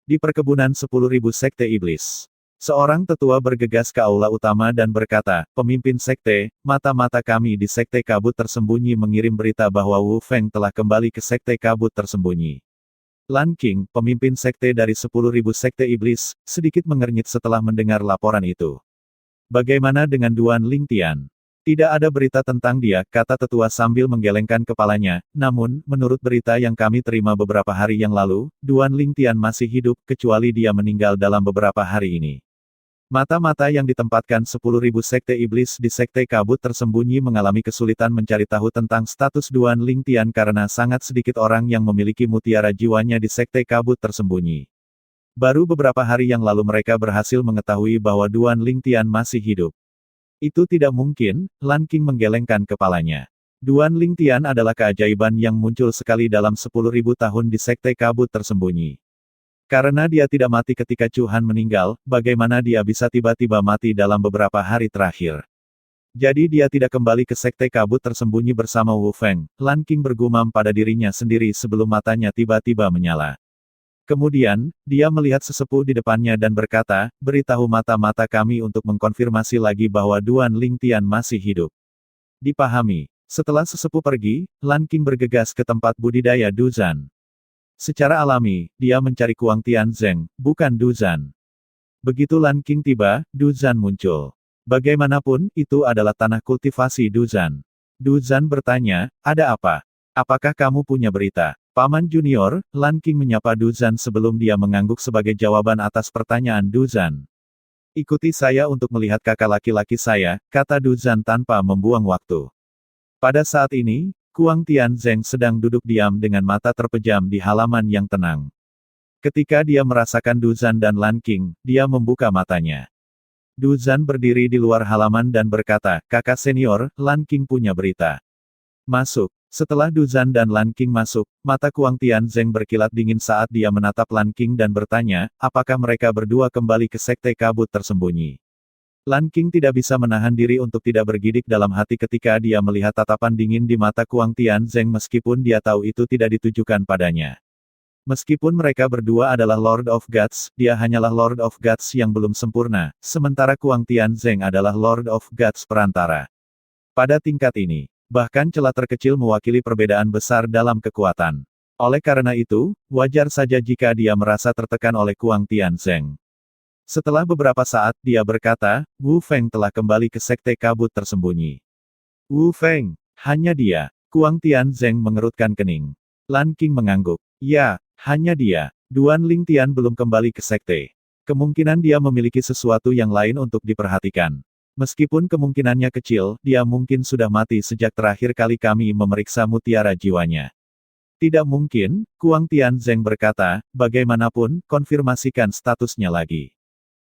Di perkebunan 10.000 Sekte Iblis. Seorang tetua bergegas ke aula utama dan berkata, "Pemimpin Sekte, mata-mata kami di Sekte Kabut Tersembunyi mengirim berita bahwa Wu Feng telah kembali ke Sekte Kabut Tersembunyi." Lan Qing, pemimpin Sekte dari 10.000 Sekte Iblis, sedikit mengernyit setelah mendengar laporan itu. Bagaimana dengan Duan Lingtian? Tidak ada berita tentang dia, kata tetua sambil menggelengkan kepalanya, namun, menurut berita yang kami terima beberapa hari yang lalu, Duan Lingtian masih hidup, kecuali dia meninggal dalam beberapa hari ini. Mata-mata yang ditempatkan 10.000 sekte iblis di sekte kabut tersembunyi mengalami kesulitan mencari tahu tentang status Duan Lingtian karena sangat sedikit orang yang memiliki mutiara jiwanya di sekte kabut tersembunyi. Baru beberapa hari yang lalu mereka berhasil mengetahui bahwa Duan Lingtian masih hidup. Itu tidak mungkin, Lan Qing menggelengkan kepalanya. Duan Lingtian adalah keajaiban yang muncul sekali dalam 10.000 tahun di sekte kabut tersembunyi. Karena dia tidak mati ketika Chu Han meninggal, bagaimana dia bisa tiba-tiba mati dalam beberapa hari terakhir? Jadi dia tidak kembali ke sekte kabut tersembunyi bersama Wu Feng, Lan Qing bergumam pada dirinya sendiri sebelum matanya tiba-tiba menyala. Kemudian, dia melihat sesepuh di depannya dan berkata, beritahu mata-mata kami untuk mengkonfirmasi lagi bahwa Duan Lingtian masih hidup. Dipahami. Setelah sesepuh pergi, Lan Qing bergegas ke tempat budidaya Duzan. Secara alami, dia mencari Kuang Tianzeng, bukan Duzan. Begitu Lan Qing tiba, Duzan muncul. Bagaimanapun, itu adalah tanah kultivasi Duzan. Duzan bertanya, ada apa? Apakah kamu punya berita? Paman Junior, Lan Qing menyapa Duzan sebelum dia mengangguk sebagai jawaban atas pertanyaan Duzan. Ikuti saya untuk melihat kakak laki-laki saya, kata Duzan tanpa membuang waktu. Pada saat ini, Kuang Tianzeng sedang duduk diam dengan mata terpejam di halaman yang tenang. Ketika dia merasakan Duzan dan Lan Qing, dia membuka matanya. Duzan berdiri di luar halaman dan berkata, kakak senior, Lan Qing punya berita. Masuk. Setelah Duzan dan Lan Qing masuk, mata Kuang Tianzeng berkilat dingin saat dia menatap Lan Qing dan bertanya, apakah mereka berdua kembali ke sekte kabut tersembunyi. Lan Qing tidak bisa menahan diri untuk tidak bergidik dalam hati ketika dia melihat tatapan dingin di mata Kuang Tianzeng meskipun dia tahu itu tidak ditujukan padanya. Meskipun mereka berdua adalah Lord of Gods, dia hanyalah Lord of Gods yang belum sempurna, sementara Kuang Tianzeng adalah Lord of Gods perantara. Pada tingkat ini, bahkan celah terkecil mewakili perbedaan besar dalam kekuatan. Oleh karena itu, wajar saja jika dia merasa tertekan oleh Kuang Tianzeng. Setelah beberapa saat, dia berkata, Wu Feng telah kembali ke sekte kabut tersembunyi. Wu Feng, hanya dia. Kuang Tianzeng mengerutkan kening. Lan Qing mengangguk. Ya, hanya dia. Duan Lingtian belum kembali ke sekte. Kemungkinan dia memiliki sesuatu yang lain untuk diperhatikan. Meskipun kemungkinannya kecil, dia mungkin sudah mati sejak terakhir kali kami memeriksa mutiara jiwanya. Tidak mungkin, Kuang Tianzeng berkata, bagaimanapun, konfirmasikan statusnya lagi.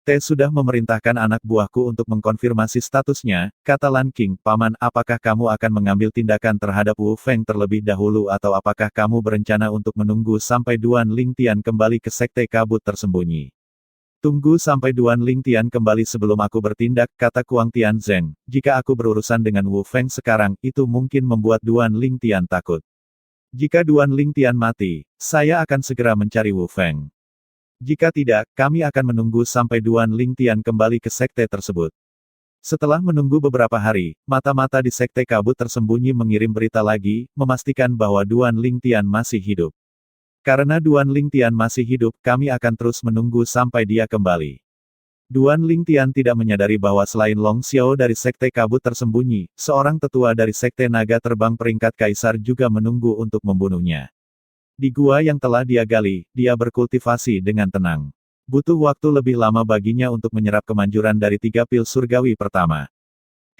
Te sudah memerintahkan anak buahku untuk mengkonfirmasi statusnya, kata Lan Qing, Paman, apakah kamu akan mengambil tindakan terhadap Wu Feng terlebih dahulu atau apakah kamu berencana untuk menunggu sampai Duan Lingtian kembali ke sekte kabut tersembunyi? Tunggu sampai Duan Lingtian kembali sebelum aku bertindak, kata Kuang Tianzeng, jika aku berurusan dengan Wu Feng sekarang, itu mungkin membuat Duan Lingtian takut. Jika Duan Lingtian mati, saya akan segera mencari Wu Feng. Jika tidak, kami akan menunggu sampai Duan Lingtian kembali ke sekte tersebut. Setelah menunggu beberapa hari, mata-mata di sekte kabut tersembunyi mengirim berita lagi, memastikan bahwa Duan Lingtian masih hidup. Karena Duan Lingtian masih hidup, kami akan terus menunggu sampai dia kembali. Duan Lingtian tidak menyadari bahwa selain Long Xiao dari sekte kabut tersembunyi, seorang tetua dari sekte naga terbang peringkat kaisar juga menunggu untuk membunuhnya. Di gua yang telah dia gali, dia berkultivasi dengan tenang. Butuh waktu lebih lama baginya untuk menyerap kemanjuran dari 3 pil surgawi pertama.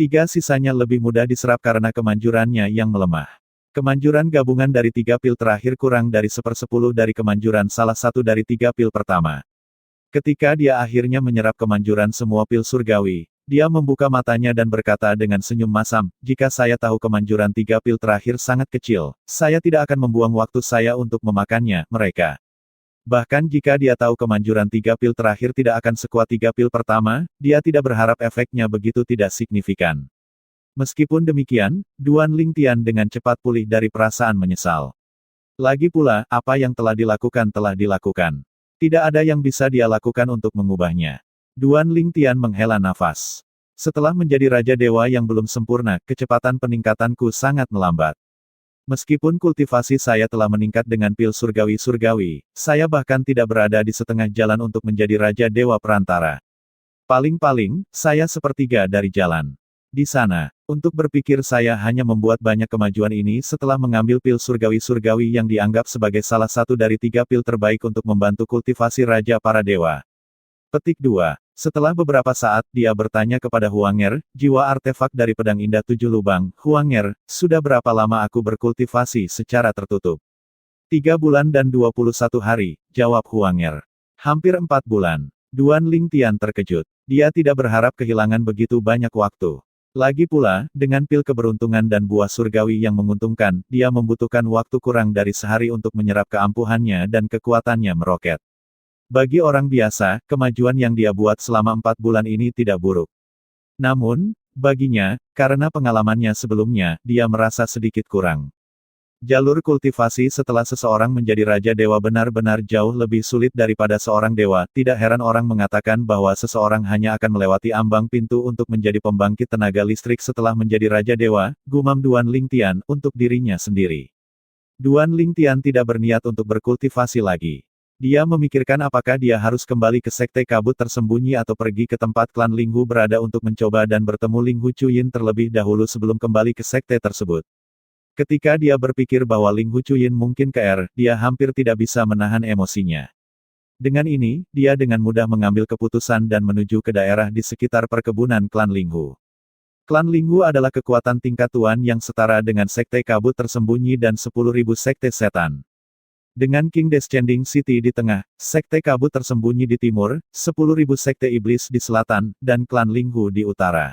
3 sisanya lebih mudah diserap karena kemanjurannya yang melemah. Kemanjuran gabungan dari 3 pil terakhir kurang dari 1/10 dari kemanjuran salah satu dari 3 pil pertama. Ketika dia akhirnya menyerap kemanjuran semua pil surgawi, dia membuka matanya dan berkata dengan senyum masam, jika saya tahu kemanjuran 3 pil terakhir sangat kecil, saya tidak akan membuang waktu saya untuk memakannya, mereka. Bahkan jika dia tahu kemanjuran 3 pil terakhir tidak akan sekuat 3 pil pertama, dia tidak berharap efeknya begitu tidak signifikan. Meskipun demikian, Duan Lingtian dengan cepat pulih dari perasaan menyesal. Lagi pula, apa yang telah dilakukan telah dilakukan. Tidak ada yang bisa dia lakukan untuk mengubahnya. Duan Lingtian menghela nafas. Setelah menjadi Raja Dewa yang belum sempurna, kecepatan peningkatanku sangat melambat. Meskipun kultivasi saya telah meningkat dengan pil surgawi-surgawi, saya bahkan tidak berada di setengah jalan untuk menjadi Raja Dewa Perantara. Paling-paling, saya sepertiga dari jalan. Di sana, untuk berpikir saya hanya membuat banyak kemajuan ini setelah mengambil pil surgawi-surgawi yang dianggap sebagai salah satu dari 3 pil terbaik untuk membantu kultivasi Raja para Dewa. Petik 2. Setelah beberapa saat, dia bertanya kepada Huanger, jiwa artefak dari pedang indah 7 lubang. Huanger, sudah berapa lama aku berkultivasi secara tertutup? 3 bulan dan 21 hari, jawab Huanger. Hampir 4 bulan. Duan Lingtian terkejut. Dia tidak berharap kehilangan begitu banyak waktu. Lagi pula, dengan pil keberuntungan dan buah surgawi yang menguntungkan, dia membutuhkan waktu kurang dari sehari untuk menyerap keampuhannya dan kekuatannya meroket. Bagi orang biasa, kemajuan yang dia buat selama 4 bulan ini tidak buruk. Namun, baginya, karena pengalamannya sebelumnya, dia merasa sedikit kurang. Jalur kultivasi setelah seseorang menjadi Raja Dewa benar-benar jauh lebih sulit daripada seorang dewa. Tidak heran orang mengatakan bahwa seseorang hanya akan melewati ambang pintu untuk menjadi pembangkit tenaga listrik setelah menjadi Raja Dewa, gumam Duan Lingtian, untuk dirinya sendiri. Duan Lingtian tidak berniat untuk berkultivasi lagi. Dia memikirkan apakah dia harus kembali ke Sekte Kabut Tersembunyi atau pergi ke tempat klan Linghu berada untuk mencoba dan bertemu Linghu Chuyin terlebih dahulu sebelum kembali ke sekte tersebut. Ketika dia berpikir bahwa Linghu Chuyin mungkin dia hampir tidak bisa menahan emosinya. Dengan ini, dia dengan mudah mengambil keputusan dan menuju ke daerah di sekitar perkebunan klan Linghu. Klan Linghu adalah kekuatan tingkat tuan yang setara dengan Sekte Kabut Tersembunyi dan 10.000 Sekte Setan. Dengan King Descending City di tengah, Sekte Kabut Tersembunyi di timur, 10.000 Sekte Iblis di selatan, dan klan Linghu di utara.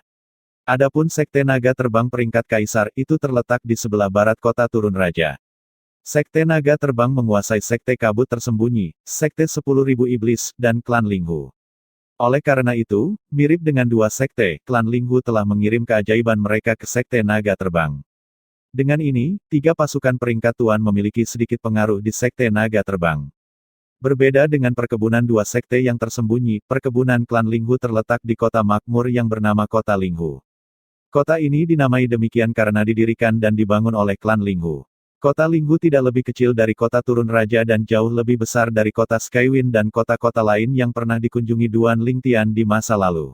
Adapun Sekte Naga Terbang peringkat Kaisar itu terletak di sebelah barat kota Turun Raja. Sekte Naga Terbang menguasai Sekte Kabut Tersembunyi, Sekte 10.000 Iblis, dan klan Linghu. Oleh karena itu, mirip dengan dua sekte, klan Linghu telah mengirim keajaiban mereka ke Sekte Naga Terbang. Dengan ini, 3 pasukan peringkat tuan memiliki sedikit pengaruh di Sekte Naga Terbang. Berbeda dengan perkebunan dua sekte yang tersembunyi, perkebunan klan Linghu terletak di kota makmur yang bernama Kota Linghu. Kota ini dinamai demikian karena didirikan dan dibangun oleh klan Linghu. Kota Linghu tidak lebih kecil dari kota Turun Raja dan jauh lebih besar dari kota Skywind dan kota-kota lain yang pernah dikunjungi Duan Lingtian di masa lalu.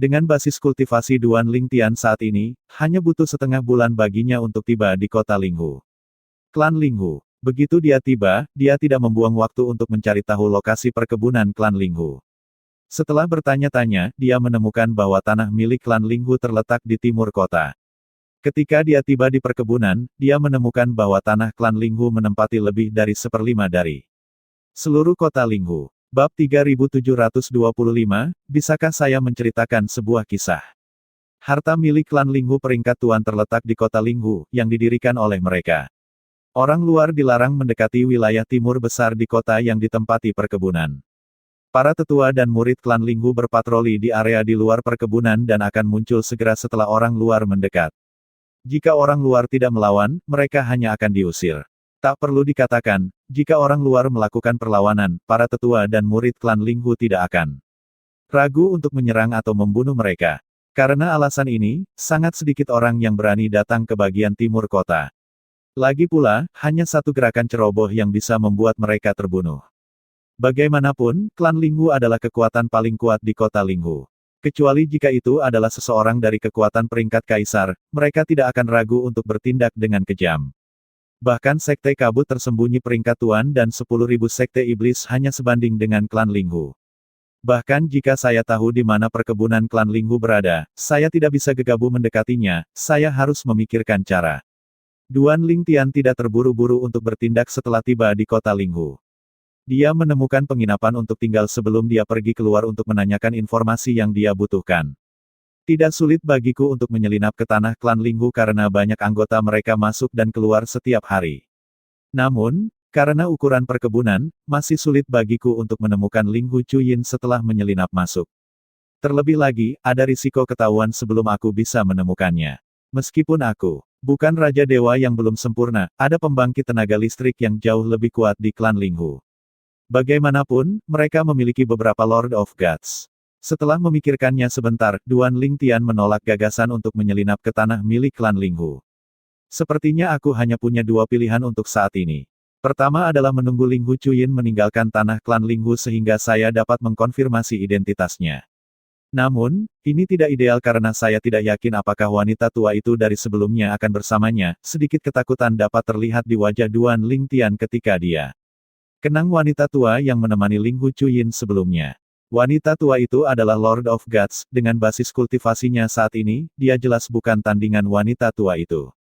Dengan basis kultivasi Duan Lingtian saat ini, hanya butuh setengah bulan baginya untuk tiba di kota Linghu. Klan Linghu. Begitu dia tiba, dia tidak membuang waktu untuk mencari tahu lokasi perkebunan klan Linghu. Setelah bertanya-tanya, dia menemukan bahwa tanah milik klan Linghu terletak di timur kota. Ketika dia tiba di perkebunan, dia menemukan bahwa tanah klan Linghu menempati lebih dari 1/5 dari seluruh kota Linghu. Bab 3725, bisakah saya menceritakan sebuah kisah? Harta milik klan Linghu peringkat tuan terletak di kota Linghu, yang didirikan oleh mereka. Orang luar dilarang mendekati wilayah timur besar di kota yang ditempati perkebunan. Para tetua dan murid klan Linghu berpatroli di area di luar perkebunan dan akan muncul segera setelah orang luar mendekat. Jika orang luar tidak melawan, mereka hanya akan diusir. Tak perlu dikatakan, jika orang luar melakukan perlawanan, para tetua dan murid klan Linghu tidak akan ragu untuk menyerang atau membunuh mereka. Karena alasan ini, sangat sedikit orang yang berani datang ke bagian timur kota. Lagi pula, hanya satu gerakan ceroboh yang bisa membuat mereka terbunuh. Bagaimanapun, klan Linghu adalah kekuatan paling kuat di kota Linghu. Kecuali jika itu adalah seseorang dari kekuatan peringkat kaisar, mereka tidak akan ragu untuk bertindak dengan kejam. Bahkan Sekte Kabut Tersembunyi peringkat tuan dan 10.000 Sekte Iblis hanya sebanding dengan klan Linghu. Bahkan jika saya tahu di mana perkebunan klan Linghu berada, saya tidak bisa gegabah mendekatinya, saya harus memikirkan cara. Duan Lingtian tidak terburu-buru untuk bertindak setelah tiba di kota Linghu. Dia menemukan penginapan untuk tinggal sebelum dia pergi keluar untuk menanyakan informasi yang dia butuhkan. Tidak sulit bagiku untuk menyelinap ke tanah klan Linghu karena banyak anggota mereka masuk dan keluar setiap hari. Namun, karena ukuran perkebunan, masih sulit bagiku untuk menemukan Linghu Chuyin setelah menyelinap masuk. Terlebih lagi, ada risiko ketahuan sebelum aku bisa menemukannya. Meskipun aku bukan Raja Dewa yang belum sempurna, ada pembangkit tenaga listrik yang jauh lebih kuat di klan Linghu. Bagaimanapun, mereka memiliki beberapa Lord of Gods. Setelah memikirkannya sebentar, Duan Lingtian menolak gagasan untuk menyelinap ke tanah milik klan Linghu. Sepertinya aku hanya punya 2 pilihan untuk saat ini. Pertama adalah menunggu Linghu Chuyin meninggalkan tanah klan Linghu sehingga saya dapat mengkonfirmasi identitasnya. Namun, ini tidak ideal karena saya tidak yakin apakah wanita tua itu dari sebelumnya akan bersamanya. Sedikit ketakutan dapat terlihat di wajah Duan Lingtian ketika dia kenang wanita tua yang menemani Linghu Chuyin sebelumnya. Wanita tua itu adalah Lord of Gods, dengan basis kultivasinya saat ini, dia jelas bukan tandingan wanita tua itu.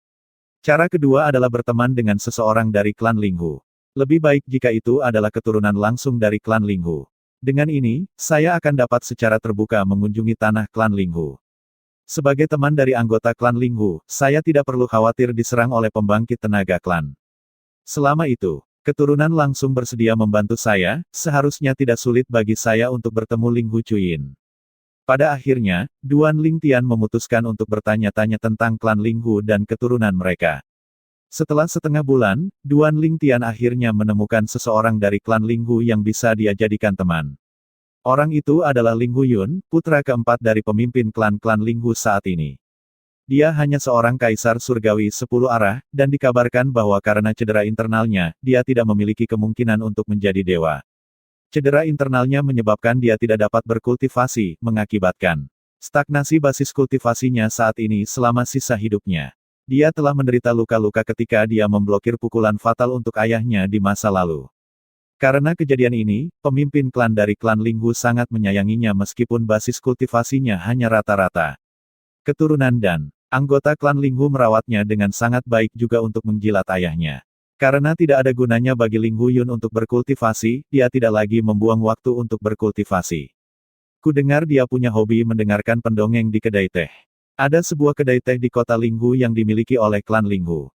Cara kedua adalah berteman dengan seseorang dari klan Linghu. Lebih baik jika itu adalah keturunan langsung dari klan Linghu. Dengan ini, saya akan dapat secara terbuka mengunjungi tanah klan Linghu. Sebagai teman dari anggota klan Linghu, saya tidak perlu khawatir diserang oleh pembangkit tenaga klan. Selama itu, keturunan langsung bersedia membantu saya, seharusnya tidak sulit bagi saya untuk bertemu Linghu Chuyin. Pada akhirnya, Duan Lingtian memutuskan untuk bertanya-tanya tentang klan Linghu dan keturunan mereka. Setelah setengah bulan, Duan Lingtian akhirnya menemukan seseorang dari klan Linghu yang bisa dia jadikan teman. Orang itu adalah Linghu Yun, putra keempat dari pemimpin klan-klan Linghu saat ini. Dia hanya seorang kaisar surgawi 10 arah, dan dikabarkan bahwa karena cedera internalnya, dia tidak memiliki kemungkinan untuk menjadi dewa. Cedera internalnya menyebabkan dia tidak dapat berkultivasi, mengakibatkan stagnasi basis kultivasinya saat ini selama sisa hidupnya. Dia telah menderita luka-luka ketika dia memblokir pukulan fatal untuk ayahnya di masa lalu. Karena kejadian ini, pemimpin klan dari klan Linghu sangat menyayanginya meskipun basis kultivasinya hanya rata-rata. Keturunan dan anggota klan Linghu merawatnya dengan sangat baik juga untuk menjilat ayahnya. Karena tidak ada gunanya bagi Linghu Yun untuk berkultivasi, dia tidak lagi membuang waktu untuk berkultivasi. Ku dengar dia punya hobi mendengarkan pendongeng di kedai teh. Ada sebuah kedai teh di kota Linghu yang dimiliki oleh klan Linghu.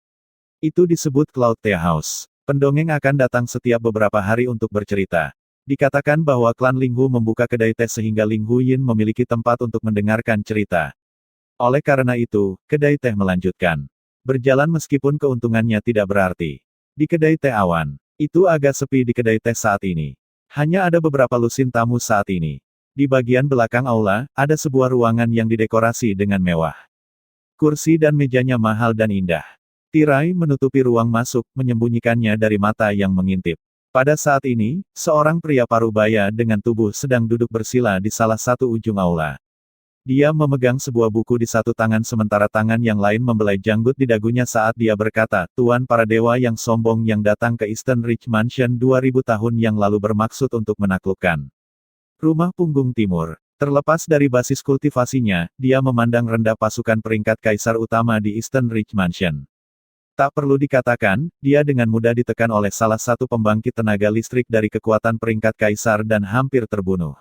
Itu disebut Cloud Tea House. Pendongeng akan datang setiap beberapa hari untuk bercerita. Dikatakan bahwa klan Linghu membuka kedai teh sehingga Linghu Yin memiliki tempat untuk mendengarkan cerita. Oleh karena itu, kedai teh melanjutkan berjalan meskipun keuntungannya tidak berarti. Di kedai teh awan, itu agak sepi di kedai teh saat ini. Hanya ada beberapa lusin tamu saat ini. Di bagian belakang aula, ada sebuah ruangan yang didekorasi dengan mewah. Kursi dan mejanya mahal dan indah. Tirai menutupi ruang masuk, menyembunyikannya dari mata yang mengintip. Pada saat ini, seorang pria parubaya dengan tubuh sedang duduk bersila di salah satu ujung aula. Dia memegang sebuah buku di satu tangan sementara tangan yang lain membelai janggut di dagunya saat dia berkata, Tuan para dewa yang sombong yang datang ke Eastern Ridge Mansion 2000 tahun yang lalu bermaksud untuk menaklukkan rumah punggung timur. Terlepas dari basis kultivasinya, dia memandang rendah pasukan peringkat kaisar utama di Eastern Ridge Mansion. Tak perlu dikatakan, dia dengan mudah ditekan oleh salah satu pembangkit tenaga listrik dari kekuatan peringkat kaisar dan hampir terbunuh.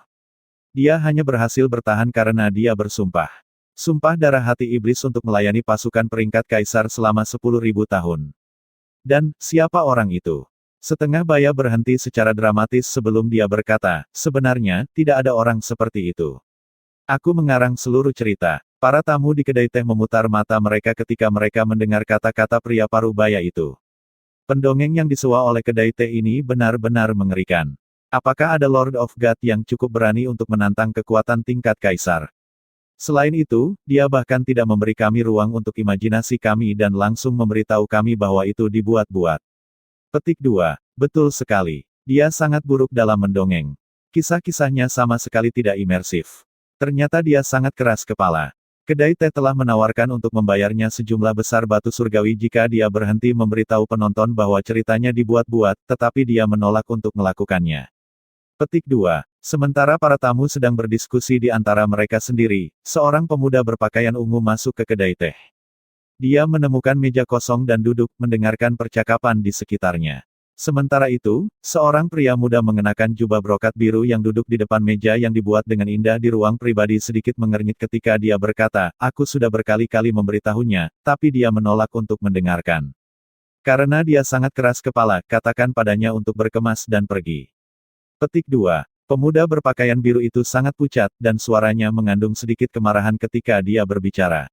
Dia hanya berhasil bertahan karena dia bersumpah. Sumpah darah hati iblis untuk melayani pasukan peringkat kaisar selama 10.000 tahun. Dan, siapa orang itu? Setengah baya berhenti secara dramatis sebelum dia berkata, sebenarnya, tidak ada orang seperti itu. Aku mengarang seluruh cerita. Para tamu di kedai teh memutar mata mereka ketika mereka mendengar kata-kata pria parubaya itu. Pendongeng yang disewa oleh kedai teh ini benar-benar mengerikan. Apakah ada Lord of God yang cukup berani untuk menantang kekuatan tingkat kaisar? Selain itu, dia bahkan tidak memberi kami ruang untuk imajinasi kami dan langsung memberitahu kami bahwa itu dibuat-buat. Petik 2. Betul sekali. Dia sangat buruk dalam mendongeng. Kisah-kisahnya sama sekali tidak imersif. Ternyata dia sangat keras kepala. Kedai teh telah menawarkan untuk membayarnya sejumlah besar batu surgawi jika dia berhenti memberitahu penonton bahwa ceritanya dibuat-buat, tetapi dia menolak untuk melakukannya. Petik 2. Sementara para tamu sedang berdiskusi di antara mereka sendiri, seorang pemuda berpakaian ungu masuk ke kedai teh. Dia menemukan meja kosong dan duduk, mendengarkan percakapan di sekitarnya. Sementara itu, seorang pria muda mengenakan jubah brokat biru yang duduk di depan meja yang dibuat dengan indah di ruang pribadi sedikit mengernyit ketika dia berkata, aku sudah berkali-kali memberitahunya, tapi dia menolak untuk mendengarkan. Karena dia sangat keras kepala, katakan padanya untuk berkemas dan pergi. Petik 2. Pemuda berpakaian biru itu sangat pucat, dan suaranya mengandung sedikit kemarahan ketika dia berbicara.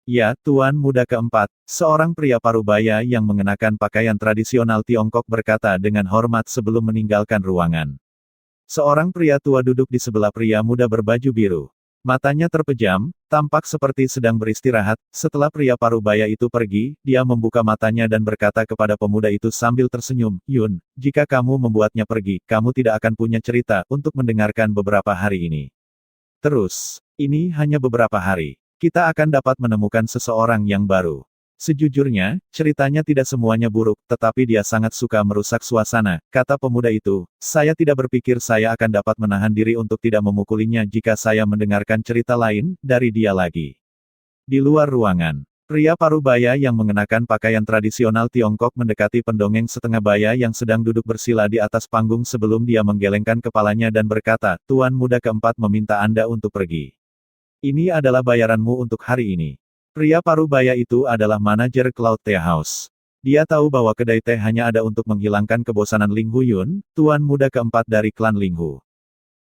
Ya, Tuan Muda keempat, seorang pria parubaya yang mengenakan pakaian tradisional Tiongkok berkata dengan hormat sebelum meninggalkan ruangan. Seorang pria tua duduk di sebelah pria muda berbaju biru. Matanya terpejam, tampak seperti sedang beristirahat. Setelah pria parubaya itu pergi, dia membuka matanya dan berkata kepada pemuda itu sambil tersenyum, Yun, jika kamu membuatnya pergi, kamu tidak akan punya cerita untuk mendengarkan beberapa hari ini. Terus, ini hanya beberapa hari. Kita akan dapat menemukan seseorang yang baru. Sejujurnya, ceritanya tidak semuanya buruk, tetapi dia sangat suka merusak suasana, kata pemuda itu. Saya tidak berpikir saya akan dapat menahan diri untuk tidak memukulinya jika saya mendengarkan cerita lain dari dia lagi. Di luar ruangan, pria parubaya yang mengenakan pakaian tradisional Tiongkok mendekati pendongeng setengah baya yang sedang duduk bersila di atas panggung sebelum dia menggelengkan kepalanya dan berkata, Tuan muda keempat meminta Anda untuk pergi. Ini adalah bayaranmu untuk hari ini. Pria parubaya itu adalah manajer Cloud Tea House. Dia tahu bahwa kedai teh hanya ada untuk menghilangkan kebosanan Ling Huyun, tuan muda keempat dari klan Ling Hu.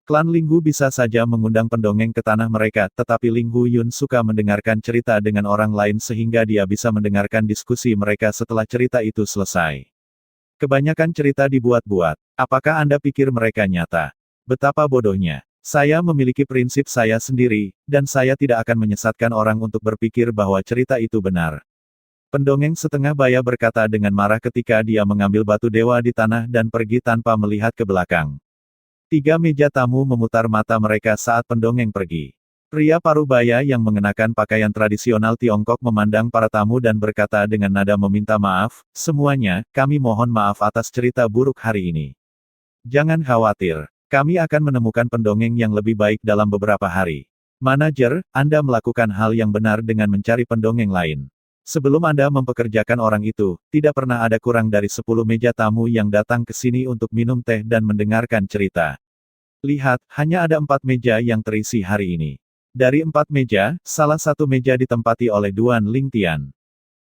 Klan Ling Hu bisa saja mengundang pendongeng ke tanah mereka, tetapi Ling Huyun suka mendengarkan cerita dengan orang lain sehingga dia bisa mendengarkan diskusi mereka setelah cerita itu selesai. Kebanyakan cerita dibuat-buat. Apakah Anda pikir mereka nyata? Betapa bodohnya. Saya memiliki prinsip saya sendiri, dan saya tidak akan menyesatkan orang untuk berpikir bahwa cerita itu benar. Pendongeng setengah baya berkata dengan marah ketika dia mengambil batu dewa di tanah dan pergi tanpa melihat ke belakang. 3 meja tamu memutar mata mereka saat pendongeng pergi. Pria parubaya yang mengenakan pakaian tradisional Tiongkok memandang para tamu dan berkata dengan nada meminta maaf, semuanya, kami mohon maaf atas cerita buruk hari ini. Jangan khawatir. Kami akan menemukan pendongeng yang lebih baik dalam beberapa hari. Manajer, Anda melakukan hal yang benar dengan mencari pendongeng lain. Sebelum Anda mempekerjakan orang itu, tidak pernah ada kurang dari 10 meja tamu yang datang ke sini untuk minum teh dan mendengarkan cerita. Lihat, hanya ada 4 meja yang terisi hari ini. Dari 4 meja, salah satu meja ditempati oleh Duan Lingtian.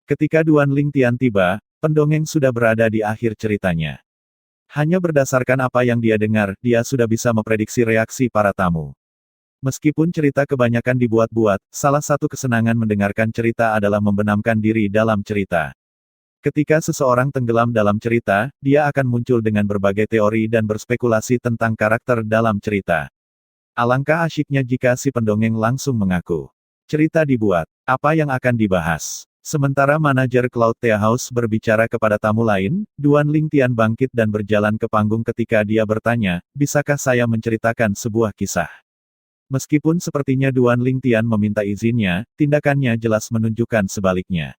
Ketika Duan Lingtian tiba, pendongeng sudah berada di akhir ceritanya. Hanya berdasarkan apa yang dia dengar, dia sudah bisa memprediksi reaksi para tamu. Meskipun cerita kebanyakan dibuat-buat, salah satu kesenangan mendengarkan cerita adalah membenamkan diri dalam cerita. Ketika seseorang tenggelam dalam cerita, dia akan muncul dengan berbagai teori dan berspekulasi tentang karakter dalam cerita. Alangkah asyiknya jika si pendongeng langsung mengaku. Cerita dibuat. Apa yang akan dibahas? Sementara manajer Cloud Tea House berbicara kepada tamu lain, Duan Lingtian bangkit dan berjalan ke panggung ketika dia bertanya, bisakah saya menceritakan sebuah kisah? Meskipun sepertinya Duan Lingtian meminta izinnya, tindakannya jelas menunjukkan sebaliknya.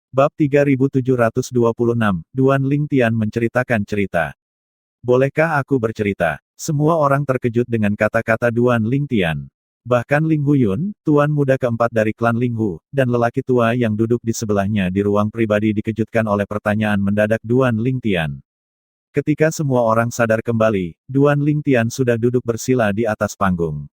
Bab 3726, Duan Lingtian menceritakan cerita. Bolehkah aku bercerita? Semua orang terkejut dengan kata-kata Duan Lingtian. Bahkan Ling Huyun, tuan muda keempat dari klan Ling Hu, dan lelaki tua yang duduk di sebelahnya di ruang pribadi dikejutkan oleh pertanyaan mendadak Duan Lingtian. Ketika semua orang sadar kembali, Duan Lingtian sudah duduk bersila di atas panggung.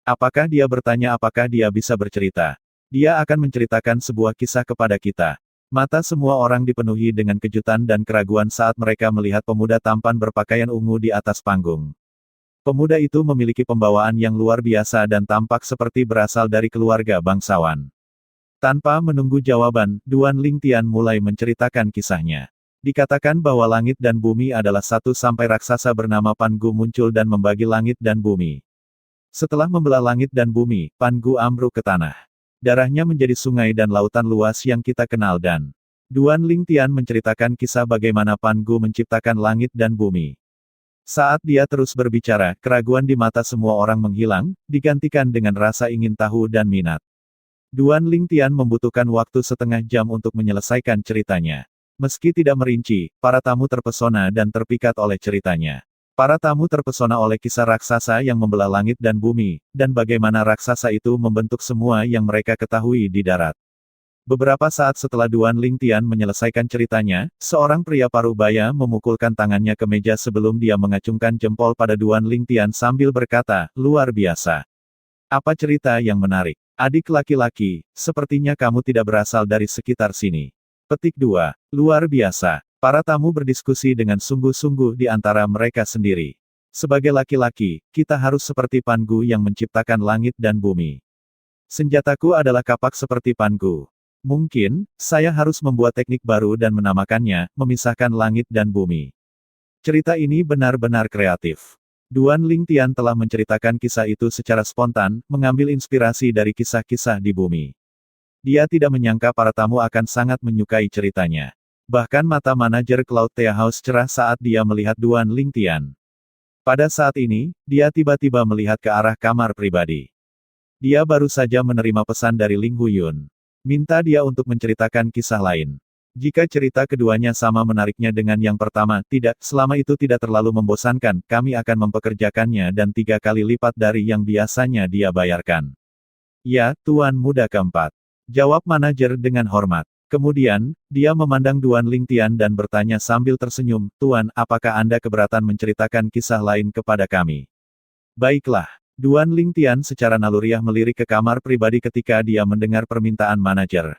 Apakah dia bertanya apakah dia bisa bercerita? Dia akan menceritakan sebuah kisah kepada kita. Mata semua orang dipenuhi dengan kejutan dan keraguan saat mereka melihat pemuda tampan berpakaian ungu di atas panggung. Pemuda itu memiliki pembawaan yang luar biasa dan tampak seperti berasal dari keluarga bangsawan. Tanpa menunggu jawaban, Duan Lingtian mulai menceritakan kisahnya. Dikatakan bahwa langit dan bumi adalah satu sampai raksasa bernama Pan Gu muncul dan membagi langit dan bumi. Setelah membelah langit dan bumi, Pan Gu ambruk ke tanah. Darahnya menjadi sungai dan lautan luas yang kita kenal dan Duan Lingtian menceritakan kisah bagaimana Pan Gu menciptakan langit dan bumi. Saat dia terus berbicara, keraguan di mata semua orang menghilang, digantikan dengan rasa ingin tahu dan minat. Duan Lingtian membutuhkan waktu setengah jam untuk menyelesaikan ceritanya. Meski tidak merinci, para tamu terpesona dan terpikat oleh ceritanya. Para tamu terpesona oleh kisah raksasa yang membelah langit dan bumi, dan bagaimana raksasa itu membentuk semua yang mereka ketahui di darat. Beberapa saat setelah Duan Lingtian menyelesaikan ceritanya, seorang pria parubaya memukulkan tangannya ke meja sebelum dia mengacungkan jempol pada Duan Lingtian sambil berkata, luar biasa. Apa cerita yang menarik? Adik laki-laki, sepertinya kamu tidak berasal dari sekitar sini. Petik 2. Luar biasa. Para tamu berdiskusi dengan sungguh-sungguh di antara mereka sendiri. Sebagai laki-laki, kita harus seperti Pan Gu yang menciptakan langit dan bumi. Senjataku adalah kapak seperti Pan Gu. Mungkin, saya harus membuat teknik baru dan menamakannya, memisahkan langit dan bumi. Cerita ini benar-benar kreatif. Duan Lingtian telah menceritakan kisah itu secara spontan, mengambil inspirasi dari kisah-kisah di bumi. Dia tidak menyangka para tamu akan sangat menyukai ceritanya. Bahkan mata manajer Cloud Tea House cerah saat dia melihat Duan Lingtian. Pada saat ini, dia tiba-tiba melihat ke arah kamar pribadi. Dia baru saja menerima pesan dari Ling Huyun. Minta dia untuk menceritakan kisah lain. Jika cerita keduanya sama menariknya dengan yang pertama, tidak, selama itu tidak terlalu membosankan, kami akan mempekerjakannya dan 3 kali lipat dari yang biasanya dia bayarkan. Ya, Tuan Muda keempat. Jawab manajer dengan hormat. Kemudian, dia memandang Duan Lingtian dan bertanya sambil tersenyum, Tuan, apakah Anda keberatan menceritakan kisah lain kepada kami? Baiklah. Duan Lingtian secara naluriah melirik ke kamar pribadi ketika dia mendengar permintaan manajer.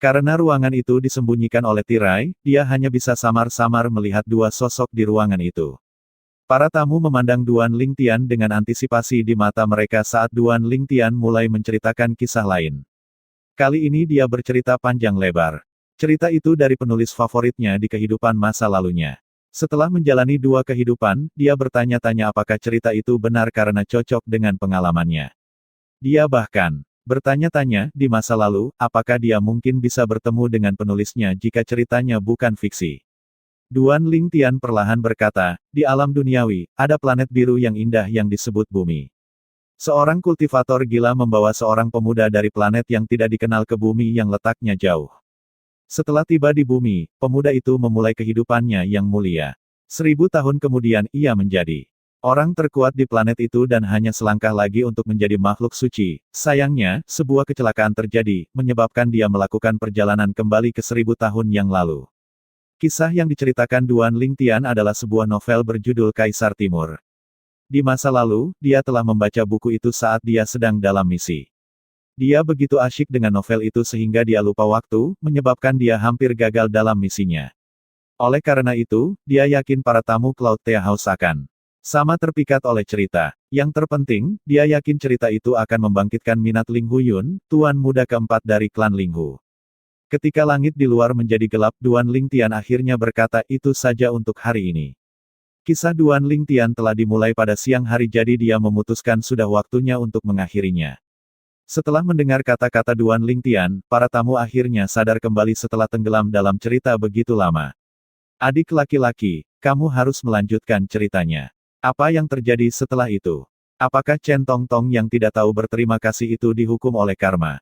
Karena ruangan itu disembunyikan oleh tirai, dia hanya bisa samar-samar melihat 2 sosok di ruangan itu. Para tamu memandang Duan Lingtian dengan antisipasi di mata mereka saat Duan Lingtian mulai menceritakan kisah lain. Kali ini dia bercerita panjang lebar. Cerita itu dari penulis favoritnya di kehidupan masa lalunya. Setelah menjalani 2 kehidupan, dia bertanya-tanya apakah cerita itu benar karena cocok dengan pengalamannya. Dia bahkan bertanya-tanya, di masa lalu, apakah dia mungkin bisa bertemu dengan penulisnya jika ceritanya bukan fiksi. Duan Lingtian perlahan berkata, di alam duniawi, ada planet biru yang indah yang disebut bumi. Seorang kultivator gila membawa seorang pemuda dari planet yang tidak dikenal ke bumi yang letaknya jauh. Setelah tiba di bumi, pemuda itu memulai kehidupannya yang mulia. 1000 tahun kemudian ia menjadi orang terkuat di planet itu dan hanya selangkah lagi untuk menjadi makhluk suci. Sayangnya, sebuah kecelakaan terjadi, menyebabkan dia melakukan perjalanan kembali ke 1000 tahun yang lalu. Kisah yang diceritakan Duan Lingtian adalah sebuah novel berjudul Kaisar Timur. Di masa lalu, dia telah membaca buku itu saat dia sedang dalam misi. Dia begitu asyik dengan novel itu sehingga dia lupa waktu, menyebabkan dia hampir gagal dalam misinya. Oleh karena itu, dia yakin para tamu Cloud Tea House akan sama terpikat oleh cerita. Yang terpenting, dia yakin cerita itu akan membangkitkan minat Ling Huyun, tuan muda keempat dari klan Ling Hu. Ketika langit di luar menjadi gelap, Duan Lingtian akhirnya berkata, itu saja untuk hari ini. Kisah Duan Lingtian telah dimulai pada siang hari jadi dia memutuskan sudah waktunya untuk mengakhirinya. Setelah mendengar kata-kata Duan Lingtian, para tamu akhirnya sadar kembali setelah tenggelam dalam cerita begitu lama. Adik laki-laki, kamu harus melanjutkan ceritanya. Apa yang terjadi setelah itu? Apakah Chen Tongtong yang tidak tahu berterima kasih itu dihukum oleh karma?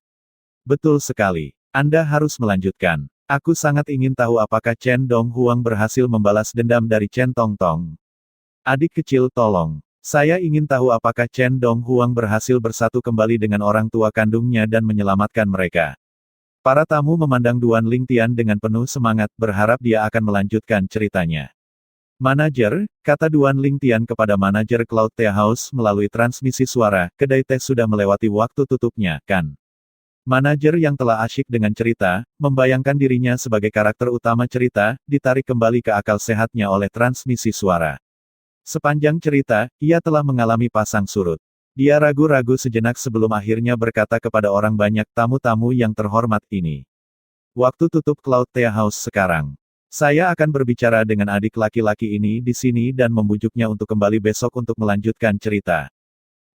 Betul sekali. Anda harus melanjutkan. Aku sangat ingin tahu apakah Chen Dong Huang berhasil membalas dendam dari Chen Tongtong. Adik kecil tolong. Saya ingin tahu apakah Chen Dong Huang berhasil bersatu kembali dengan orang tua kandungnya dan menyelamatkan mereka. Para tamu memandang Duan Lingtian dengan penuh semangat, berharap dia akan melanjutkan ceritanya. Manajer, kata Duan Lingtian kepada manajer Cloud Tea House melalui transmisi suara, kedai teh sudah melewati waktu tutupnya, kan? Manajer yang telah asyik dengan cerita, membayangkan dirinya sebagai karakter utama cerita, ditarik kembali ke akal sehatnya oleh transmisi suara. Sepanjang cerita, ia telah mengalami pasang surut. Dia ragu-ragu sejenak sebelum akhirnya berkata kepada orang banyak tamu-tamu yang terhormat ini. Waktu tutup Cloud Tea House sekarang. Saya akan berbicara dengan adik laki-laki ini di sini dan membujuknya untuk kembali besok untuk melanjutkan cerita.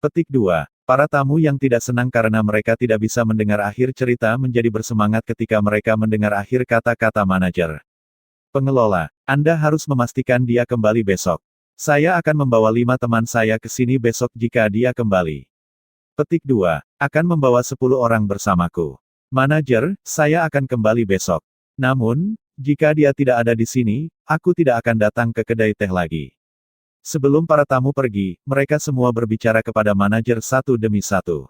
Petik 2. Para tamu yang tidak senang karena mereka tidak bisa mendengar akhir cerita menjadi bersemangat ketika mereka mendengar akhir kata-kata manajer. Pengelola, Anda harus memastikan dia kembali besok. Saya akan membawa 5 teman saya ke sini besok jika dia kembali. Petik 2. Akan membawa 10 orang bersamaku. Manajer, saya akan kembali besok. Namun, jika dia tidak ada di sini, aku tidak akan datang ke kedai teh lagi. Sebelum para tamu pergi, mereka semua berbicara kepada manajer satu demi satu.